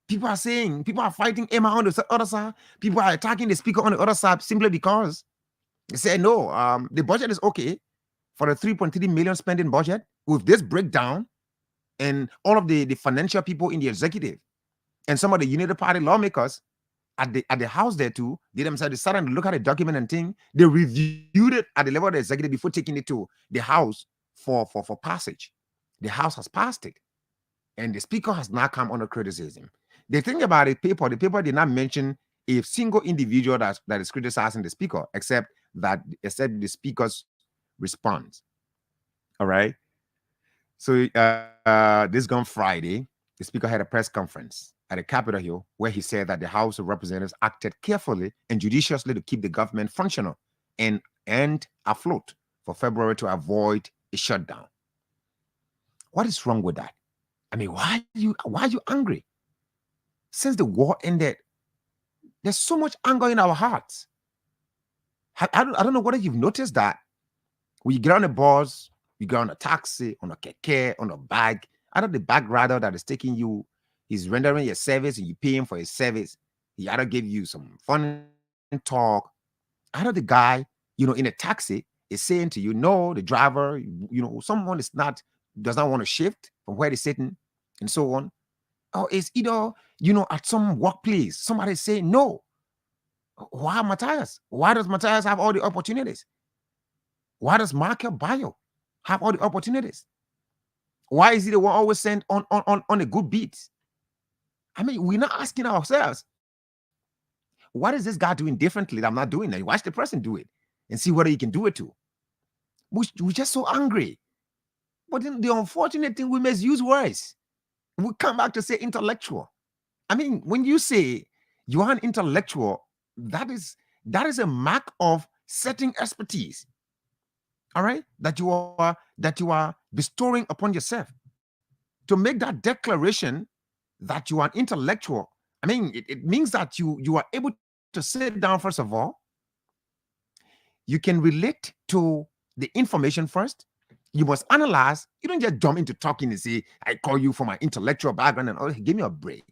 People are fighting Emma on the other side. People are attacking the speaker on the other side simply because they say, no, the budget is okay for the 3.3 million spending budget with this breakdown and all of the financial people in the executive. And some of the Unity Party lawmakers at the House there too, they themselves decided to look at the document and think. They reviewed it at the level of the executive before taking it to the House for passage. The House has passed it. And the Speaker has now come under criticism. The thing about the paper did not mention a single individual that is criticizing the Speaker, except the Speaker's response. All right. So this gone Friday, the Speaker had a press conference at the Capitol Hill where he said that the House of Representatives acted carefully and judiciously to keep the government functional and afloat for February to avoid a shutdown. What is wrong with that? I mean, why are you angry? Since the war ended, there's so much anger in our hearts. I don't know whether you've noticed that. When you get on a bus, you get on a taxi, on a keke, on a bag, either the bag rider that is taking you, he's rendering your service and you pay him for his service. He either give you some fun talk. Either the guy, in a taxi is saying to you, no, the driver, someone does not want to shift from where they're sitting and so on. Or it's either, at some workplace, somebody saying, no. Why Matthias? Why does Matthias have all the opportunities? Why does Michael Bayo have all the opportunities? Why is he the one always sent on a good beat? I mean, we're not asking ourselves, what is this guy doing differently that I'm not doing that? Watch the person do it and see whether he can do it too. We're just so angry. But then the unfortunate thing, we misuse words. We come back to say intellectual. I mean, when you say you are an intellectual, that is a mark of certain expertise. All right, that you are bestowing upon yourself. To make that declaration that you are an intellectual, I mean, it means that you are able to sit down. First of all, you can relate to the information first. You must analyze. You don't just jump into talking and say, I call you for my intellectual background and all. Give me a break.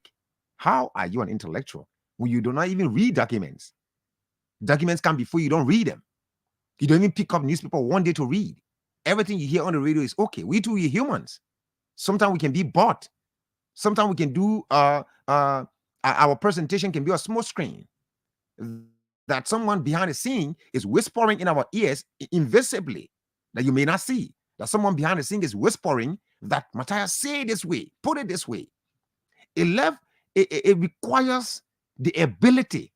How are you an intellectual when you do not even read documents? Documents come before you don't read them. You don't even pick up newspaper one day to read. Everything you hear on the radio is okay. We too, we're humans. Sometimes we can be bought. Sometimes we can do our presentation can be a small screen that someone behind the scene is whispering in our ears invisibly that you may not see. That someone behind the scene is whispering that Matthias, say it this way, put it this way. It requires the ability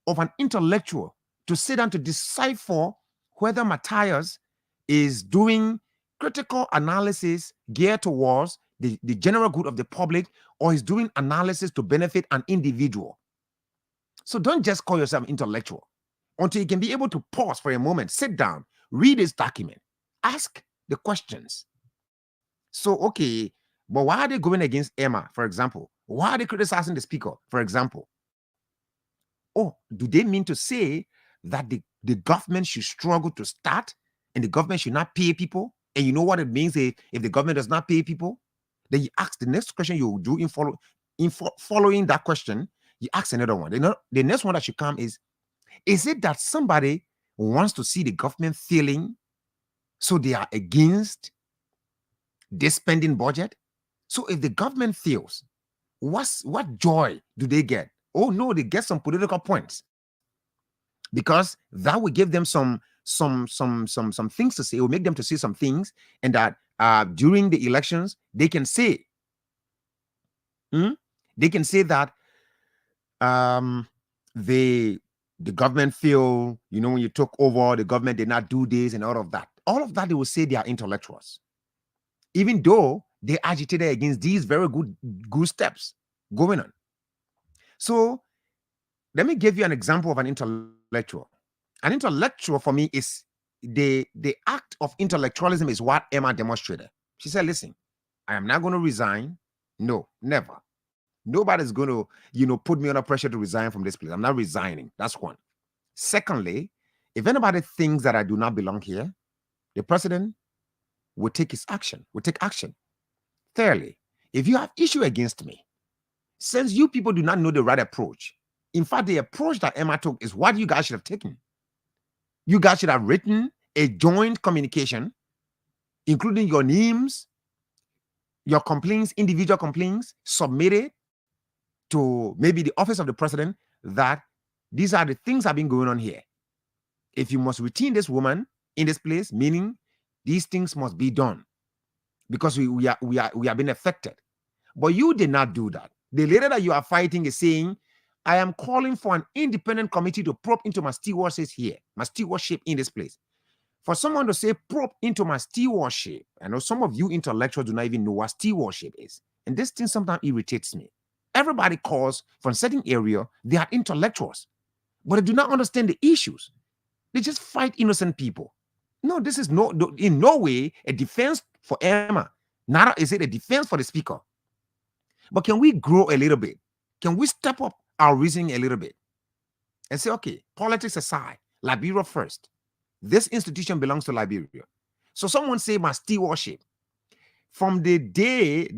of an intellectual to sit down to decipher whether Matthias is doing critical analysis geared towards the general good of the public, or is doing analysis to benefit an individual. So don't just call yourself intellectual until you can be able to pause for a moment, sit down, read this document, ask the questions. So, okay, but why are they going against Emma, for example? Why are they criticizing the speaker, for example? Oh, do they mean to say that the government should struggle to start and the government should not pay people? And you know what it means if the government does not pay people? Then you ask the next question you will do in following that question, you ask another one. The next one that should come is it that somebody wants to see the government failing, so they are against this spending budget? So if the government fails, what joy do they get? Oh no, they get some political points, because that will give them some things to say. It will make them to say some things, and that during the elections they can say that the government feel, when you took over, the government did not do this and all of that. All of that, they will say they are intellectuals, even though they agitated against these very good steps going on. So let me give you an example of an intellectual. An intellectual for me is the act of intellectualism is what Emma demonstrated. She said, listen, I am not going to resign. No, never. Nobody's going to, put me under pressure to resign from this place. I'm not resigning. That's one. Secondly, if anybody thinks that I do not belong here, the president will take action. Thirdly, if you have issue against me, since you people do not know the right approach, in fact, the approach that Emma took is what you guys should have taken. You guys should have written a joint communication, including your names, your complaints, individual complaints, submitted, to maybe the office of the president that these are the things that have been going on here. If you must retain this woman in this place, meaning these things must be done because we are being affected. But you did not do that. The leader that you are fighting is saying, I am calling for an independent committee to probe into my stewardship here, my stewardship in this place. For someone to say probe into my stewardship, I know some of you intellectuals do not even know what stewardship is. And this thing sometimes irritates me. Everybody calls from a certain area, they are intellectuals, but they do not understand the issues. They just fight innocent people. No, this is in no way a defense for Emma. Neither is it a defense for the speaker. But can we grow a little bit? Can we step up our reasoning a little bit and say, okay, politics aside, Liberia first. This institution belongs to Liberia. So someone say my stewardship. From the day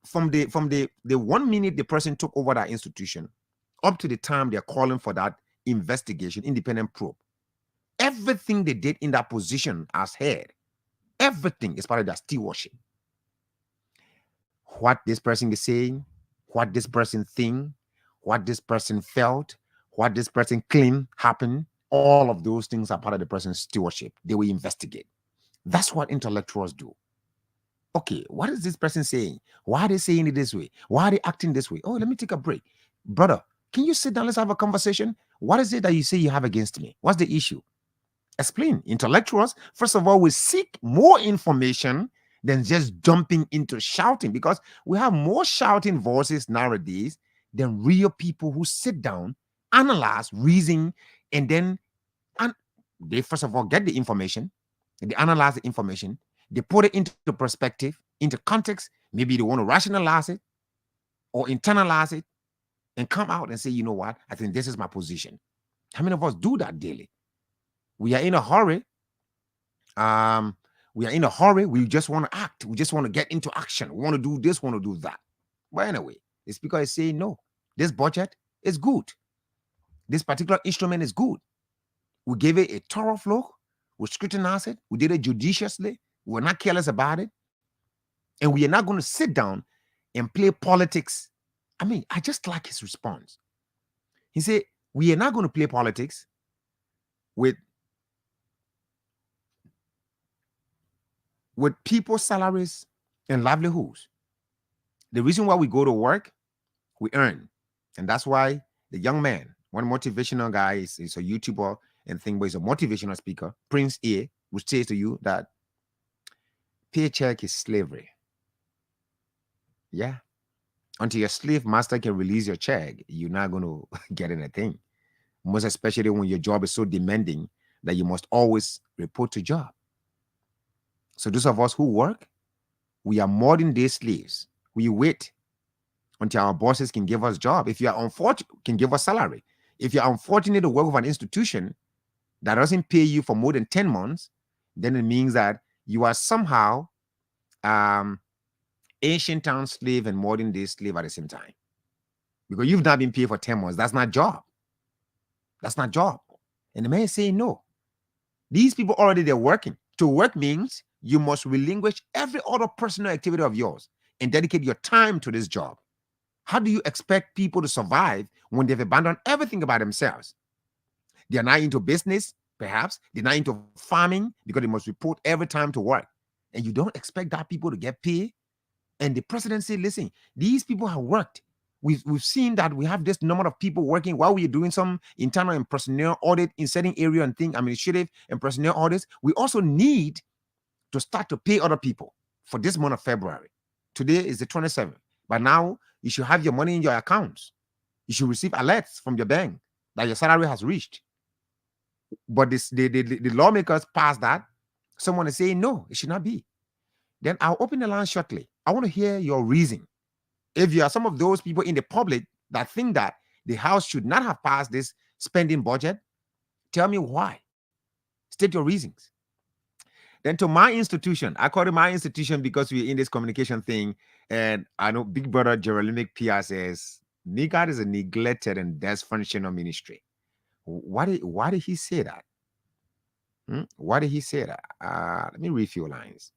from the 1 minute the person took over that institution up to the time they're calling for that investigation, independent probe, everything they did in that position as head, everything is part of their stewardship. What this person is saying, what this person think, what this person felt, what this person claimed happened, all of those things are part of the person's stewardship. They will investigate. That's what intellectuals do. Okay, what is this person saying? Why are they saying it this way? Why are they acting this way? Oh, let me take a break. Brother, can you sit down? Let's have a conversation. What is it that you say you have against me? What's the issue? Explain. Intellectuals, first of all, will seek more information than just jumping into shouting, because we have more shouting voices nowadays than real people who sit down, analyze, reason, and then they first of all get the information, they analyze the information, they put it into perspective, into context. Maybe they want to rationalize it or internalize it and come out and say, you know what, I think this is my position. How many of us do that daily? We are in a hurry. We just want to act. We just want to get into action. We want to do this, want to do that. But anyway, the speaker is saying, no, this budget is good. This particular instrument is good. We gave it a thorough look. We scrutinized it. We did it judiciously. We're not careless about it. And we are not going to sit down and play politics. I mean, I just like his response. He said, we are not going to play politics with people's salaries and livelihoods. The reason why we go to work, we earn. And that's why the young man, one motivational guy, is a YouTuber and thing, but he's a motivational speaker, Prince A, will say to you that paycheck is slavery. Yeah. Until your slave master can release your check, you're not going to get anything. Most especially when your job is so demanding that you must always report to job. So those of us who work, we are modern day slaves. We wait until our bosses can give us job. If you are unfortunate, can give us salary. If you're unfortunate to work with an institution that doesn't pay you for more than 10 months, then it means that you are somehow ancient town slave and modern day slave at the same time. Because you've not been paid for 10 months. That's not job. That's not job. And the man is saying, no. These people already, they're working. To work means you must relinquish every other personal activity of yours and dedicate your time to this job. How do you expect people to survive when they've abandoned everything about themselves? They're not into business, perhaps. They're not into farming because they must report every time to work. And you don't expect that people to get paid. And the president said, listen, these people have worked. We've seen that we have this number of people working while we're doing some internal and personnel audit in certain area and thing, administrative and personnel audits. We also need to start to pay other people for this month of February. Today is the 27th. But now you should have your money in your accounts. You should receive alerts from your bank that your salary has reached. But the lawmakers passed that. Someone is saying, no, it should not be. Then I'll open the line shortly. I want to hear your reason. If you are some of those people in the public that think that the House should not have passed this spending budget, tell me why. State your reasons. Then to my institution, I call it my institution because we're in this communication thing. And I know Big Brother Jerolimic PR says, NIGAD is a neglected and dysfunctional ministry. Why did he say that? Why did he say that? Let me read a few lines.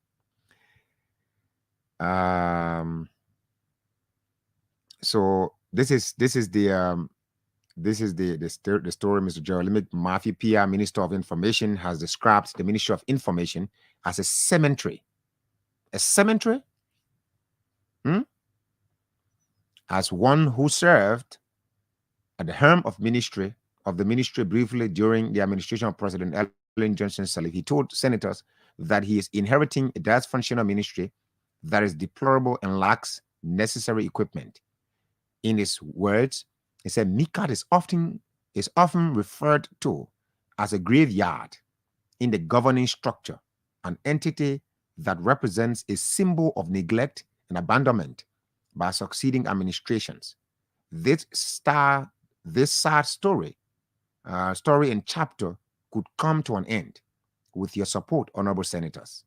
So This is the story, Mr. Gerald. Murphy PR, Minister of Information, has described the Ministry of Information as a cemetery. A cemetery? As one who served at the helm of the ministry briefly during the administration of President Ellen Johnson Sirleaf, he told senators that he is inheriting a dysfunctional ministry that is deplorable and lacks necessary equipment. In his words, he said MICAT is often referred to as a graveyard in the governing structure, an entity that represents a symbol of neglect and abandonment by succeeding administrations. This sad story and chapter could come to an end with your support, honorable senators.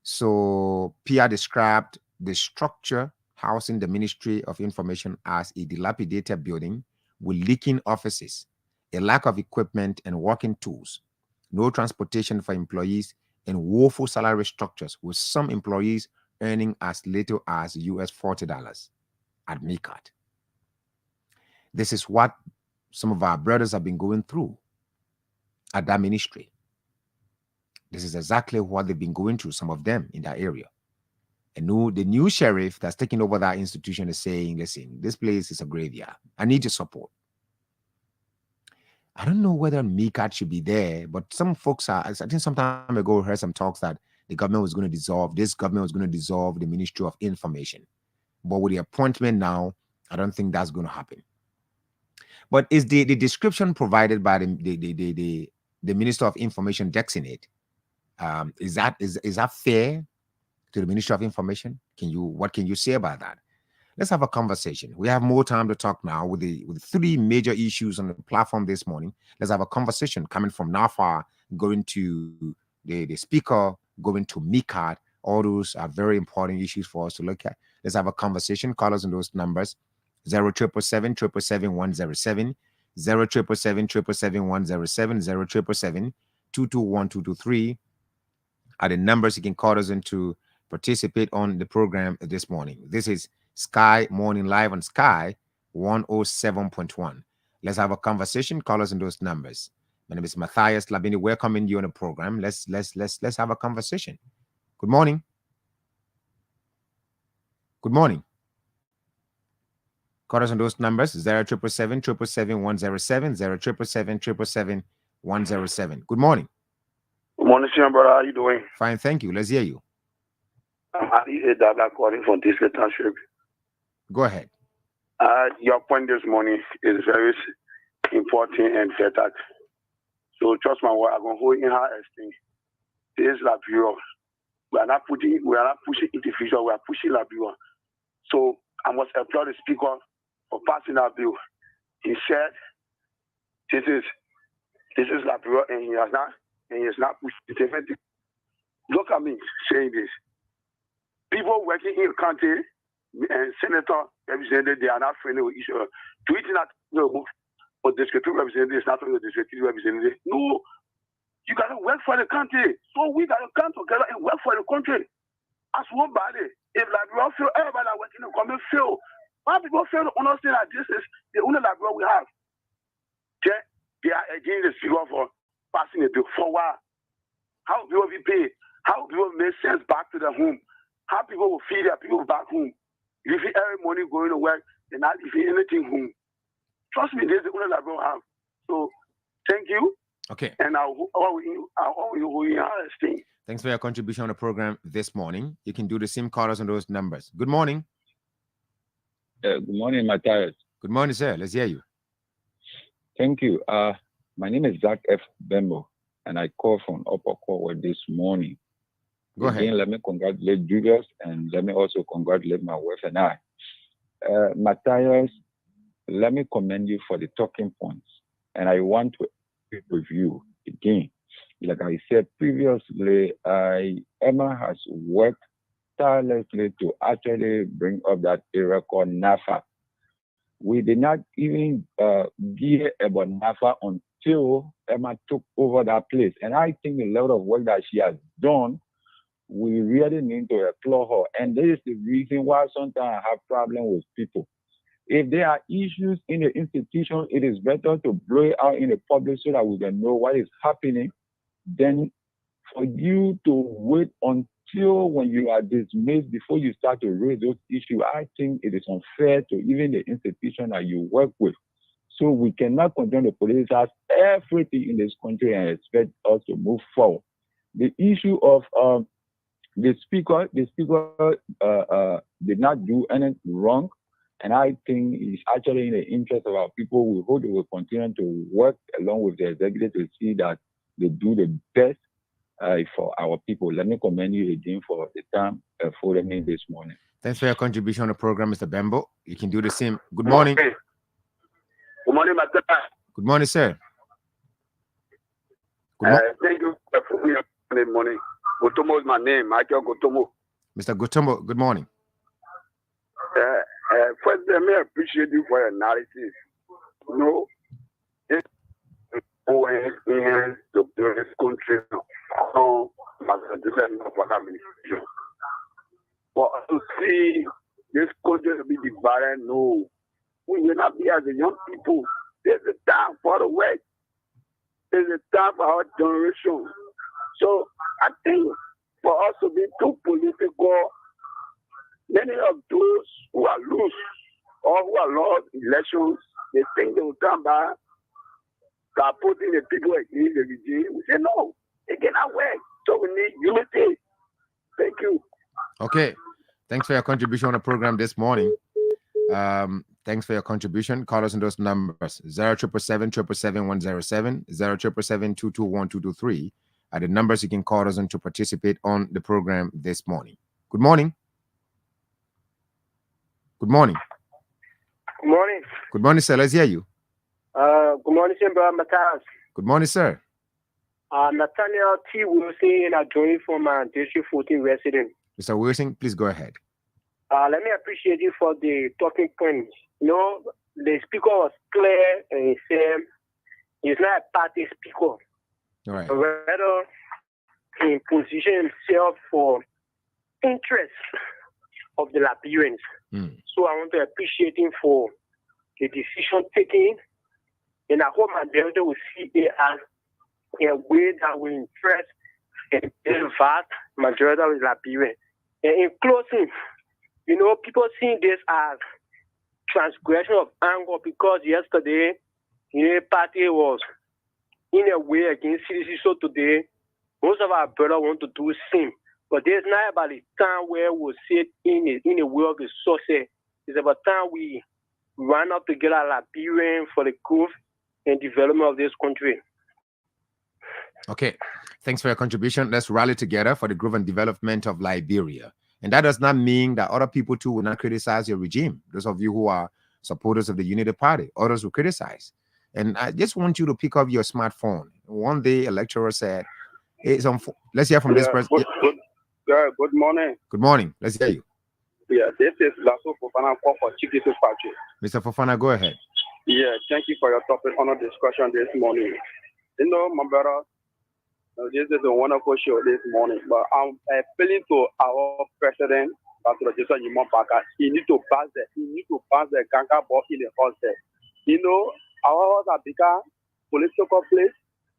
So PR described the structure housing the Ministry of Information as a dilapidated building with leaking offices, a lack of equipment and working tools, no transportation for employees, and woeful salary structures, with some employees earning as little as $40 at MICAT. This is what some of our brothers have been going through at that ministry. This is exactly what they've been going through, some of them in that area. And the new sheriff that's taking over that institution is saying, listen, this place is a graveyard. I need your support. I don't know whether MICAT should be there, but some folks I think some time ago I heard some talks that the government was going to dissolve, the Ministry of Information. But with the appointment now, I don't think that's going to happen. But is the description provided by the Minister of Information designate, is that fair to the Ministry of Information? What can you say about that? Let's have a conversation. We have more time to talk now with the three major issues on the platform this morning. Let's have a conversation coming from NAFA, going to the speaker, going to MICAT. All those are very important issues for us to look at. Let's have a conversation. Call us on those numbers: 0777 777 107, 0777 777 107, 0777 221 223 are the numbers you can call us into participate on the program this morning. This is Sky Morning Live on Sky 107.1. Let's have a conversation. Call us in those numbers. My name is Matthias Labini, welcoming you on the program. Let's have a conversation. Good morning. Good morning. Call us on those numbers: 0777 777 107, 0777 777 107. Good morning. Good morning, sir, brother. How are you doing? Fine, thank you. Let's hear you. I'm Ali Edaga calling from this township. Go ahead. Your point this morning is very important and vital. So trust my word, I'm going to hold in her esteem. This is Liberia. We are not pushing individual, we are pushing Liberia. So I must applaud the speaker for passing that bill. He said, this is Liberia, and he has not pushed it. Look at me saying this. People working in the country and senator representative, they are not friendly with each other. Tweeting at but the executive representative is not friendly with the executive representative. No, you gotta work for the country. So we gotta come together and work for the country. As one body. If Liberia feel, everybody that working in the country feel. Why people feel to understand that this is the only Liberia we have? They are against the speaker for passing the bill. For what? How people will be paid? How people make sense back to their home? How people will feed their people back home? You see every morning going to work and not leaving anything home. Trust me, this is the only Liberia we have. So thank you. Okay. And I'll stay. Thanks for your contribution on the program this morning. You can do the same callers on those numbers. Good morning. Good morning, Matthias. Good morning, sir. Let's hear you. Thank you. My name is Zach F. Bembo, and I call from Upper Cornwall this morning. Go ahead. Again, let me congratulate Julius, and let me also congratulate my wife and I. Matthias, let me commend you for the talking points, and I want to speak with you again. Like I said previously, Emma has worked tirelessly to actually bring up that area called NAFA. We did not even hear about NAFA until Emma took over that place. And I think a lot of work that she has done, we really need to applaud her. And this is the reason why sometimes I have problems with people. If there are issues in the institution, it is better to blow it out in the public so that we can know what is happening than for you to wait until when you are dismissed before you start to raise those issues. I think it is unfair to even the institution that you work with. So we cannot continue to politicize everything in this country and expect us to move forward. The issue of the speaker did not do anything wrong. And I think it's actually in the interest of our people. We hope they will continue to work along with the executive to see that they do the best for our people. Let me commend you again for the time for me this morning. Thanks for your contribution on the program, Mr. Bembo. You can do the same. Good morning. Okay. Good morning, Mr. Good morning, sir. Thank you for your good morning. Gotomo is my name, Michael Gotomo. Mr. Gotomo, good morning. First, let me appreciate you for your analysis. You know, it's going to this country now. For us to see this country to be divided, no. We will not be as a young people. There's a time for the West. There's a time for our generation. So I think for us to be too political, many of those who are loose or who are lost elections, they think they will come back, start putting the people against the regime. We say no, it cannot work. So we need unity. Thank you. Okay. Thanks for your contribution on the program this morning. Thanks for your contribution. Call us on those numbers 0777-777-107, 0777-221-223 are the numbers you can call us on to participate on the program this morning. Good morning. Good morning. Good morning. Good morning, sir. Let's hear you. Good morning, Brother Matthias. Good morning, sir. Nathaniel T. Wilson, and I join from District 14 resident. Mr. Wilson, please go ahead. Let me appreciate you for the talking points. You know, the speaker was clear and he said he's not a party speaker. All right. Rather, he positioned himself for interest of the Liberians. So I want to appreciate him for the decision taking, and I hope Majority will see it as a way that will interest and the vast majority of the Liberians. And in closing, you know, people seeing this as transgression of anger because yesterday, you know, the party was in a way against citizens. So today, most of our brothers want to do the same. But there's not about the time where we'll sit in a way of the success. It's about time we run up together Liberian for the growth and development of this country. Okay. Thanks for your contribution. Let's rally together for the growth and development of Liberia. And that does not mean that other people too will not criticize your regime. Those of you who are supporters of the Unity Party, others will criticize. And I just want you to pick up your smartphone. One day, a lecturer said, let's hear from this person. Good morning. Good morning. Let's hear you. Yeah, this is Lasso Fofana for Chiquito Party. Mr. Fofana, go ahead. Yeah, thank you for your topic on the discussion this morning. You know, my brother, this is a wonderful show this morning, but I'm appealing to our president, Pastor Jason Yimon-Baka. He need to pass the ganga ball in the house there. You know, our house has become political place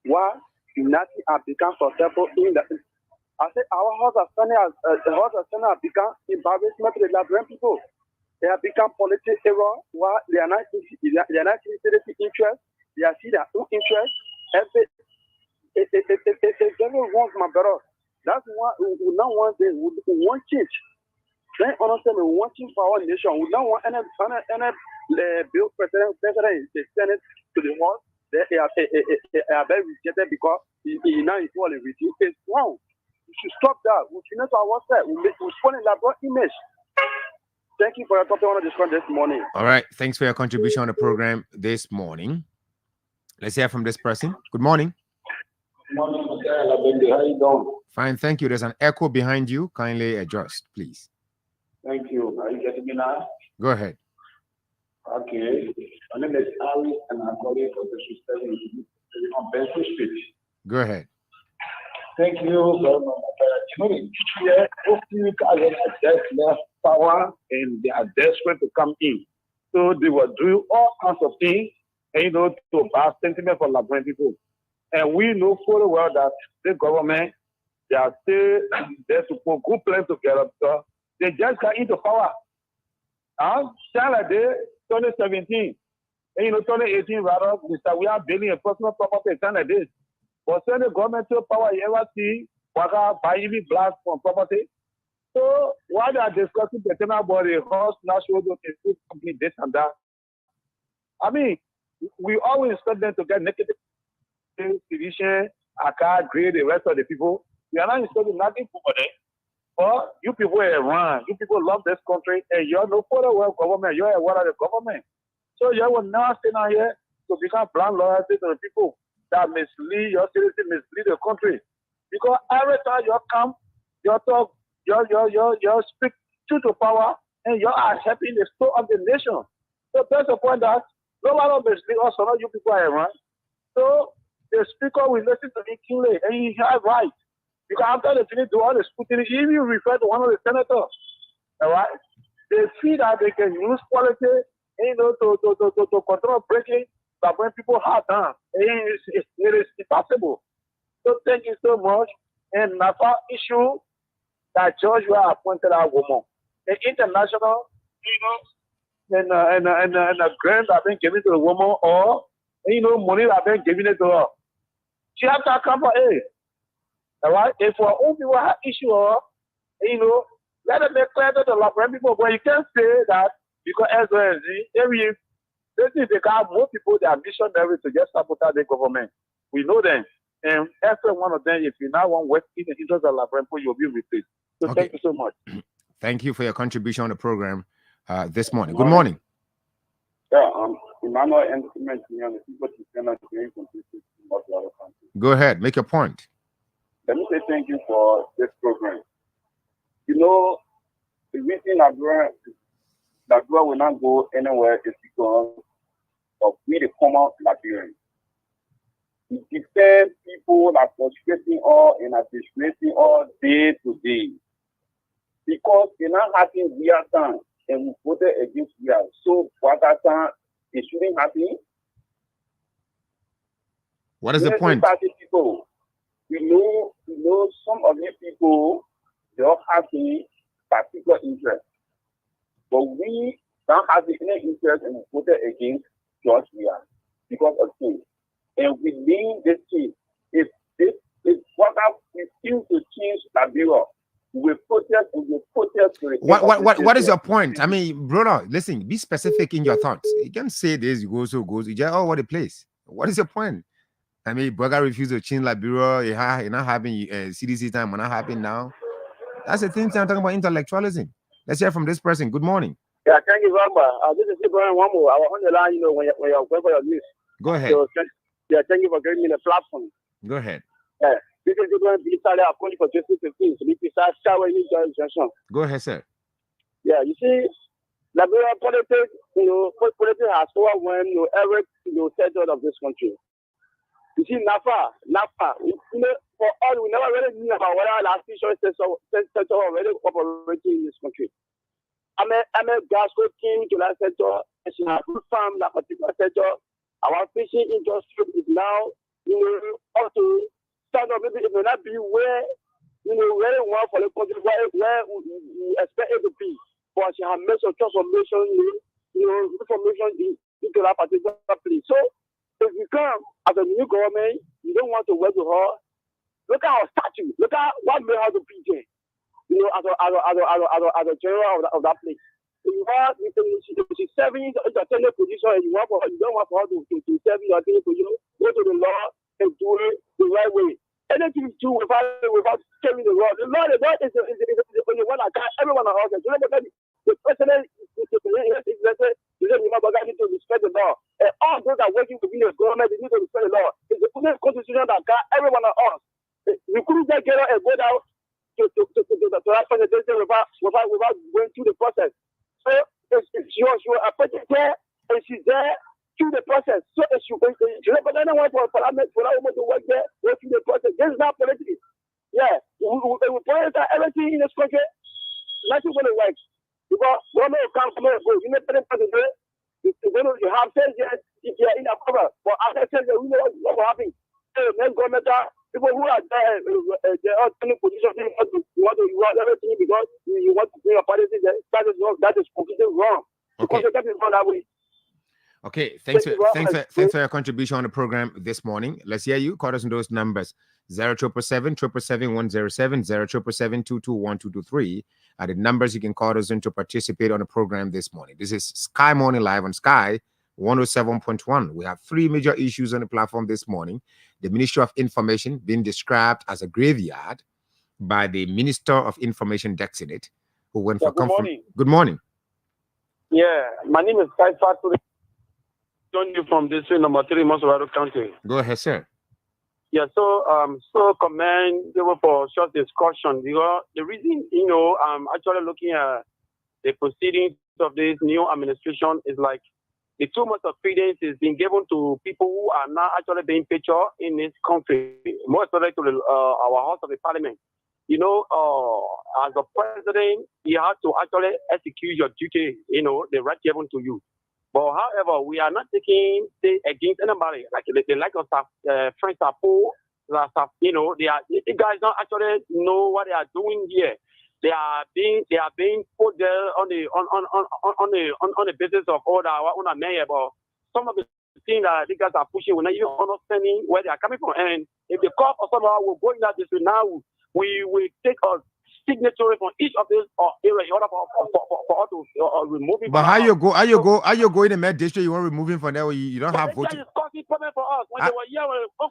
where nothing has become successful in the. I said our house has become embarrassment to the Liberian people. They have become political error where they are not seeing interest. They are seeing their own interest. It's very wrong, my brother. That's why we don't want this. We want change. Then understand we want change for our nation. We don't want any bill president in the Senate to the House. They are very rejected because he now is all everything. It's wrong. We should stop that. We should not ourselves. We spawn a Liberal image. Thank you for your topic on this morning. All right. Thanks for your contribution on the program this morning. Let's hear from this person. Good morning. Morning, Mr. How you doing? Fine, thank you. There's an echo behind you. Kindly adjust, please. Thank you. Are you getting me now? Go ahead. Okay. My name is Ali, and I'm calling from the system on Benson Street. Go ahead. Thank you very much. You know, the power, and they are desperate to come in. So they will do all kinds of things, and, to pass sentiment for Liberian people. And we know full well that the government, they are still there to put good plans together because they just got into power. Like this, 2017, and 2018 rather, we are building a personal property like this. But when the government took power, you ever see buy even blast from property? So while they are discussing the thing about the horse national company, this and that, I mean, we always expect them to get negative division, grade the rest of the people. We are not expecting nothing for them. But you people are around. You people love this country, and you're no further well government. You're aware of the government. So you will not stay out here to become blind loyalty to the people that mislead your citizens, mislead the country. Because every time you come, you talk, you speak truth to power, and you are helping the soul of the nation. So that's the point that no matter mislead us or not, you people are around. So the speaker will listen to me keenly, and he has right. Because after they finish doing all the scrutiny, if you refer to one of the senators, all right, they feel that they can use politics, to control breaking, but when people have done, it is impossible. So thank you so much. And NAFA issue that George were appointed a woman. The international, and a grant that been given to the woman, or money that been given it to her. She has to come for aid. All right, if our own people have issue, let them make clear to the Liberian people. But you can't say that because every they got more people that are missionaries to just sabotage the government. We know them, and every one of them, if you now want to work in the interest of Liberian people, you'll be replaced. So okay. Thank you so much. Thank you for your contribution on the program this morning. Good morning. Yeah, Emmanuel and people Go ahead, make your point. Let me say thank you for this program. The reason that will not go anywhere is because of we the common Liberians. It depends people that are frustrating all and administrating all day to day. Because they're not having real time and we voted against real. So what that time it shouldn't happen. What is the point? People, we know some of these people, they don't have any particular interest. But we don't have any interest and voted against George Weah because of things. And within this case, if what we seem to change Liberia, we protest and we protest. What is your point? I mean, brother, listen, be specific in your thoughts. You can't say this, you go so goes, you just all over the place. What is your point? I mean, Burger refused to change Liberia. You're not having CDC time. We're not having now. That's the thing. I'm talking about intellectualism. Let's hear from this person. Good morning. Yeah, thank you very much. This is Ibrahim Wamo. I was on the line, when you're going for your news. Go ahead. So, thank you for giving me the platform. Go ahead. Yeah, this is Ibrahim Bilitale. I'm calling for 2015. So, go ahead, sir. Yeah, you see, Liberia politics, politics has power when every sector of this country. You see, NAFA, for all, we never really knew about whether last sector already operating in this country. I'm a gas king to that sector. It's a food farm, that particular sector. Our fishing industry is now, up to stand up. Maybe it may not be where, where they want for the country, where we expect it to be. But she has made some transformation, information into that particular place. So, if you come as a new government, you don't want to work with her. Look at our statue. Look at what made her to PJ. As a general of that place. She's serving in a tender position, and you don't want for her to serve in a tender position. Go to the law and do it the right way. Anything you do without telling the law. The law is the one that everyone on earth. The president need to respect the law. And all those that are working within the government, they need to respect the law. It's the constitution that got everyone on earth. We couldn't just get out and go down to that presentation without going through the process. So she was appointed there, and she's there through the process. So if she but I don't want for that woman to work there, go through the process. This is not politics. Yeah, we politicize everything in this country. Nothing going to work. Because women come and go. You never president. you have said yes, if you're in a cover. But as I said, we know what will happen. Government, people who are there, they are in a position you want everything because you want to bring a policy there. That is completely wrong. Okay. Because that is not that way. Okay, thanks for your contribution on the program this morning. Let's hear you. Call us on those numbers 07777 07777 are the numbers you can call us in to participate on the program this morning. This is Sky Morning Live on Sky 107.1. We have three major issues on the platform this morning. The Ministry of Information being described as a graveyard by the Minister of Information Dexinate, who went for morning. Good morning. Yeah, my name is Kai Faturi. Join you from this number 3, Monterey County. Go ahead, sir. Yeah, so commendable for short discussion because the reason, I'm actually looking at the proceedings of this new administration is like the too much of credence is being given to people who are not actually being featured in this country, more especially to our House of the Parliament. As a president, you have to actually execute your duty, the right given to you. But however, we are not taking against anybody. Like the like of French Sapo, the guys don't actually know what they are doing here. They are being put there on the basis of order on a mayor. But some of the things that these guys are pushing, we're not even understanding where they are coming from. And if the court or somehow will go in that district now, we will take a signature from each of these areas in order for us to remove it. But how you go in the Med district? You want removing from there? You don't have voting. That is causing problem for us. When they were here,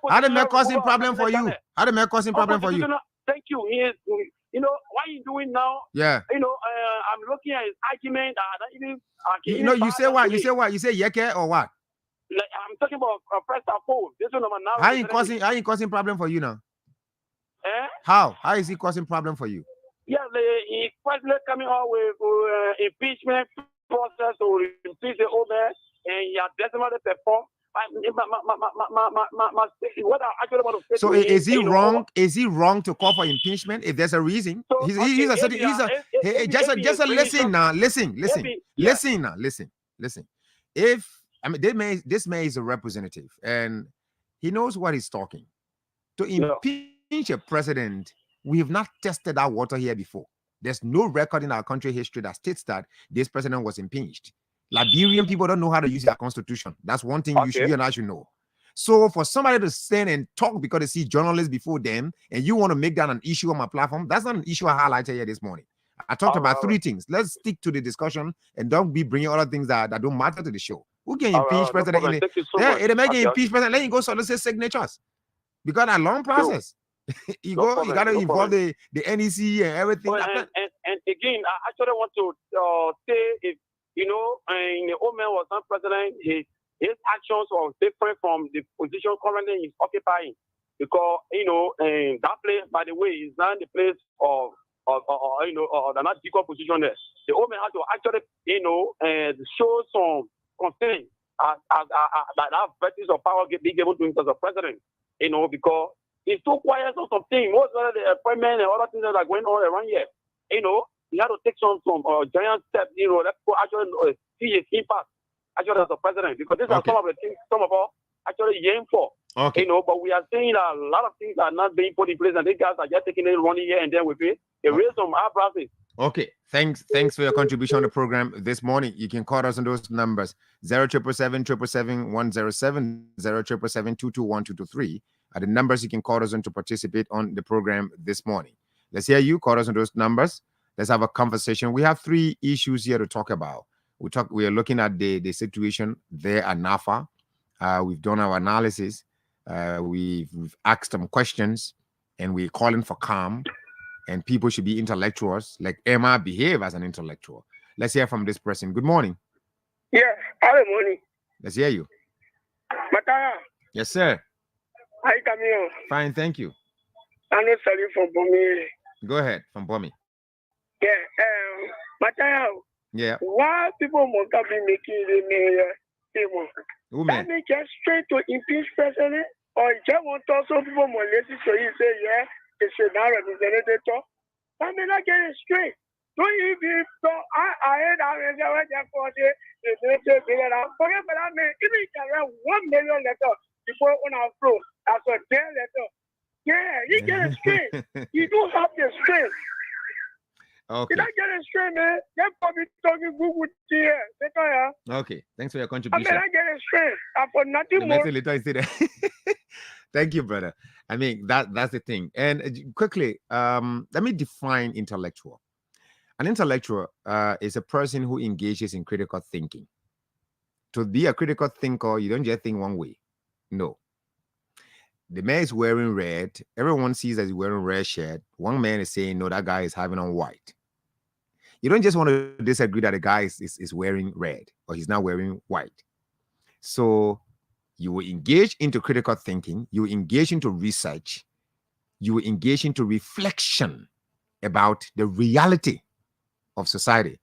how the Med causing problem for you? How the Med causing problem for you? Thank you. What you doing now? Yeah. I'm looking at his argument. You say what? You say yeke or what? Like, I'm talking about first and foremost. This one now. How you causing problem for you now? How is he causing problem for you? Yeah, he finally coming out with impeachment process to impeach the owner, and he has definitely performed. So is he wrong? Is he wrong to call for impeachment if there's a reason? Just listen now. Listen. If this man is a representative and he knows what he's talking. To impeach a president, we have not tested that water here before. There's no record in our country history that states that this president was impeached. Liberian people don't know how to use their constitution. That's one thing you and I should know. So for somebody to stand and talk because they see journalists before them and you want to make that an issue on my platform, that's not an issue I highlighted here this morning. I talked about three things. Let's stick to the discussion and don't be bringing other things that don't matter to the show. Who can impeach president? It'll make an impeach president. Let him go solicit signatures. Because that long process. You got to involve the NEC and everything. And again, I actually want to say if in the old man was not president, his actions were different from the position currently he's occupying. Because that place, by the way, is not the place of the not equal position there. The old man had to actually show some concern that virtues of power being given to him as a president. Because it's too quiet on something. Most of the appointment and other things that are going on around here. You have to take some giant steps, let's go actually see his impact actually as a president. Because these are some of the things some of us actually aim for. Okay. But we are seeing a lot of things are not being put in place and these guys are just taking it running here and then with it. They raise some eyebrows. Okay. Thanks for your contribution on the program this morning. You can call us on those numbers 0777 107 0777 221 223 are the numbers you can call us on to participate on the program this morning. Let's hear you. Call us on those numbers. Let's have a conversation. We have three issues here to talk about. We are looking at the situation there at NAFA. We've done our analysis. We've asked some questions, and we're calling for calm. And people should be intellectuals, like Emma behave as an intellectual. Let's hear from this person. Good morning. Yeah, good morning. Let's hear you. Mataya. Yes, sir. Hi, Camille. Fine, thank you. I'm not sorry from Bomi. Go ahead, from Bomi. Yeah, Mataya. Yeah. Why people must be making the mayor? That means just straight to impeach president, or just want also people more lazy so you say, yeah, it's a now representative. I may not get it straight. So if I ain't having the forget about that, man. Even if you have 1 million letter before on our floor, that's a 10 letter. Yeah, you get it straight. You do have the strength. Okay. Did I get it straight, man? That's probably talking good with you. Okay. Thanks for your contribution. I mean, I get it straight. I put nothing more. Thank you, brother. I mean, that's the thing. And quickly, let me define intellectual. An intellectual is a person who engages in critical thinking. To be a critical thinker, you don't just think one way. No. The man is wearing red. Everyone sees that he's wearing red shirt. One man is saying, no, that guy is having on white. You don't just want to disagree that the guy is wearing red or he's not wearing white. So you will engage into critical thinking. You will engage into research. You will engage into reflection about the reality of society.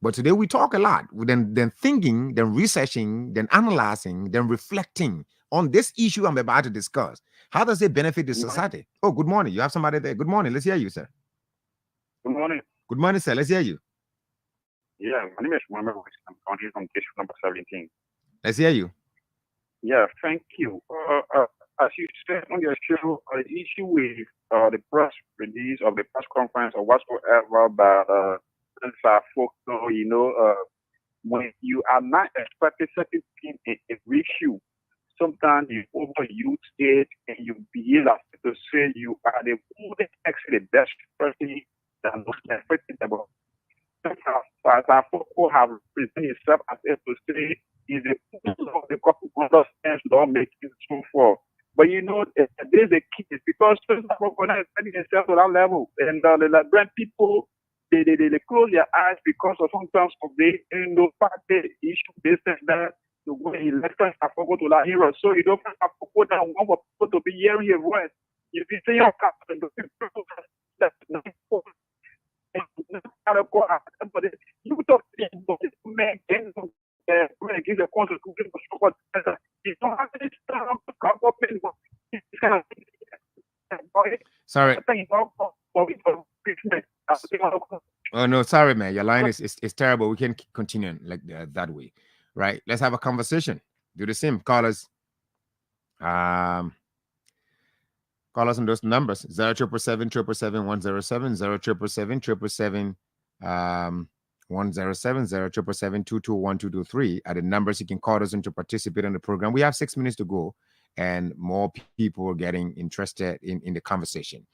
But today we talk a lot. Then thinking, then researching, then analyzing, then reflecting on this issue I'm about to discuss. How does it benefit the society? Oh, good morning. You have somebody there. Good morning. Let's hear you, sir. Good morning. Good morning, sir. Let's hear you. Yeah, my name is Mohammed. I'm counting from case number 17. Let's hear you. Yeah, thank you. As you said on your show, the issue with the press release of the press conference or whatsoever about when you are not expecting certain things in a issue, sometimes you overuse it and you behave as to say you are the actually the best person that knows everything about. Sometimes people have presented yourself as if to say is the of the couple understands lawmaking so forth. But there's a key because some people are not expecting themselves to that level, and the brand people. They close their eyes because of sometimes of the party issue business that the way elections are go to that hero. So you don't have to put down one for people to be hearing your voice. If you say your captain, the people that you talk to man give the constitution for you don't have any Sorry. Oh no, sorry, man. Your line is terrible. We can continue like that way, right? Let's have a conversation. Do the same. Call us on those numbers: 0777 107, 0777 107, 0777 221 are the numbers you can call us in to participate in the program. We have 6 minutes to go, and more people are getting interested in the conversation.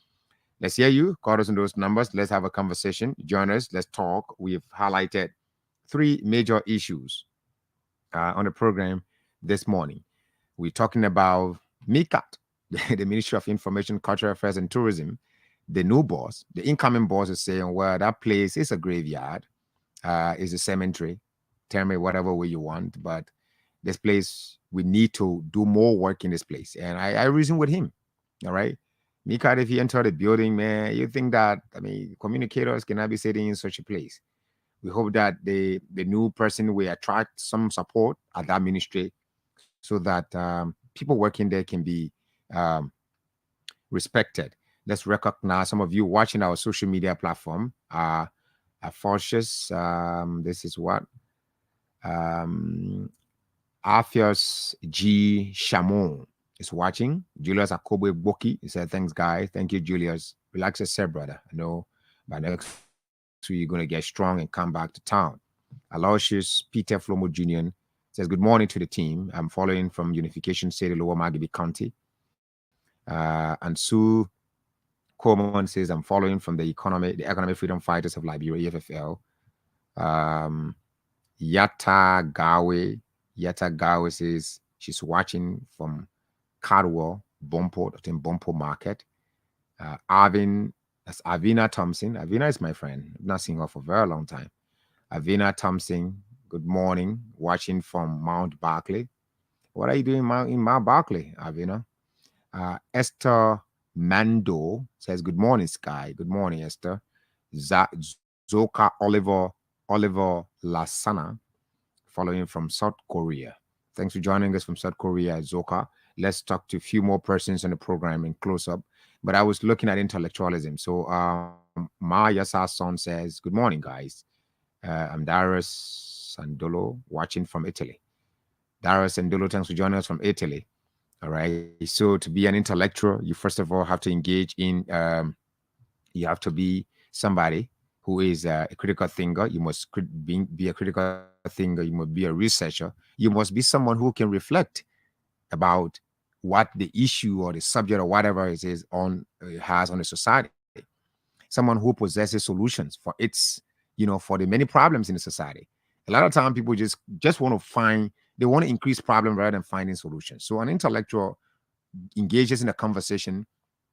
Let's hear you. Call us on those numbers. Let's have a conversation. Join us. Let's talk. We've highlighted 3 major issues on the program this morning. We're talking about MICAT, the Ministry of Information, Cultural Affairs and Tourism. The new boss, the incoming boss, is saying, well, that place is a graveyard, is a cemetery. Tell me whatever way you want, but this place, we need to do more work in this place. And I reason with him. All right. Mika, if you enter the building, man, you think that, communicators cannot be sitting in such a place. We hope that the new person will attract some support at that ministry so that people working there can be respected. Let's recognize some of you watching our social media platform. Forcious, this is what? Arfios G. Chamon is watching. Julius Akobe Boki, he said, thanks, guys. Thank you, Julius. Relax yourself, brother. I know by next week you're going to get strong and come back to town. Aloysius Peter Flomo Jr. says, good morning to the team. I'm following from Unification City, Lower Magabi County. And Sue Coleman says, I'm following from the Economic Freedom Fighters of Liberia, EFFL. Yata Gawe says she's watching from Cardwell, Bompo Market. That's Avina Thompson. Avina is my friend. I've not seen her for a very long time. Avina Thompson, good morning. Watching from Mount Barclay. What are you doing in Mount Barclay, Avina? Esther Mando says, good morning, Sky. Good morning, Esther. Zoka Oliver Lasana, following from South Korea. Thanks for joining us from South Korea, Zoka. Let's talk to a few more persons on the program in close up. But I was looking at intellectualism. So Maya Sasson says, good morning, guys. I'm Darius Sandolo, watching from Italy. Darius Sandolo, thanks for joining us from Italy. All right. So to be an intellectual, you first of all have to engage in, you have to be somebody who is a critical thinker. You must be a critical thinker. You must be a researcher. You must be someone who can reflect about what the issue or the subject or whatever it is has on the society. Someone who possesses solutions for for the many problems in the society. A lot of time people just want to they want to increase problem rather than finding solutions. So an intellectual engages in a conversation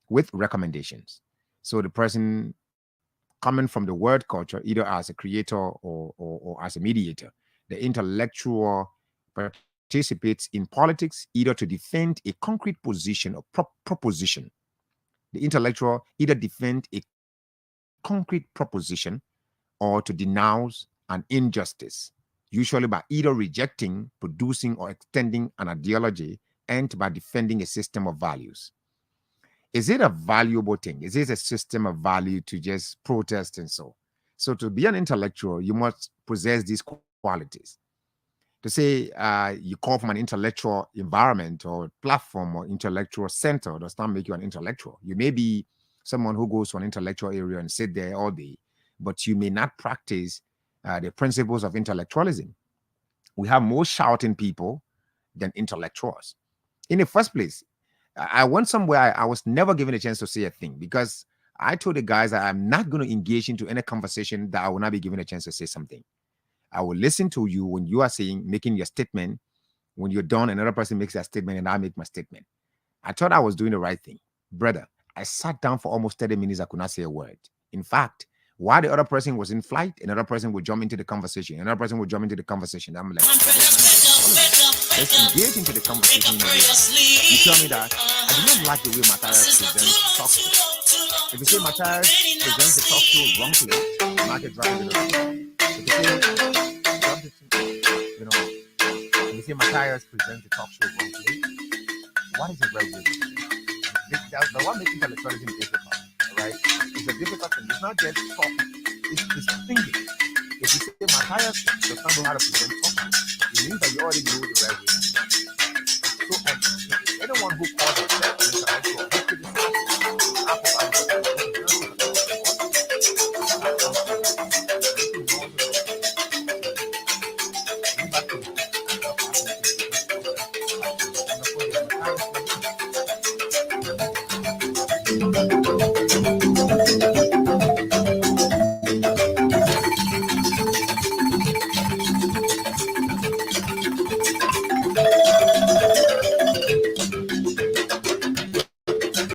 with recommendations. So the person coming from the word culture, either as a creator or as a mediator, the intellectual participates in politics either to defend a concrete position or proposition. The intellectual either defend a concrete proposition or to denounce an injustice, usually by either rejecting, producing, or extending an ideology, and by defending a system of values. Is it a valuable thing? Is it a system of value to just protest and so? So to be an intellectual, you must possess these qualities. To say you come from an intellectual environment or platform or intellectual center does not make you an intellectual. You may be someone who goes to an intellectual area and sit there all day, but you may not practice the principles of intellectualism. We have more shouting people than intellectuals. In the first place, I went somewhere I was never given a chance to say a thing because I told the guys that I'm not going to engage into any conversation that I will not be given a chance to say something. I will listen to you when you are making your statement. When you're done, another person makes that statement and I make my statement. I thought I was doing the right thing. Brother, I sat down for almost 30 minutes. I could not say a word. In fact, while the other person was in flight, another person would jump into the conversation. Another person would jump into the conversation. I'm like, let's engage into the conversation. You tell me that I do not like the way Matthias presents talk show. If you say Matthias presents the talk show wrongly, I'm not driving it around. If you say Matthias presents the talk show wrongly, what is the right way? That's the one making intellectualism difficult, right? It's a difficult thing. It's not just talking, it's thinking. If you say Matthias does not know how to present talking, it means that you already know the right way. So anyone who calls himself an intellectual, he could be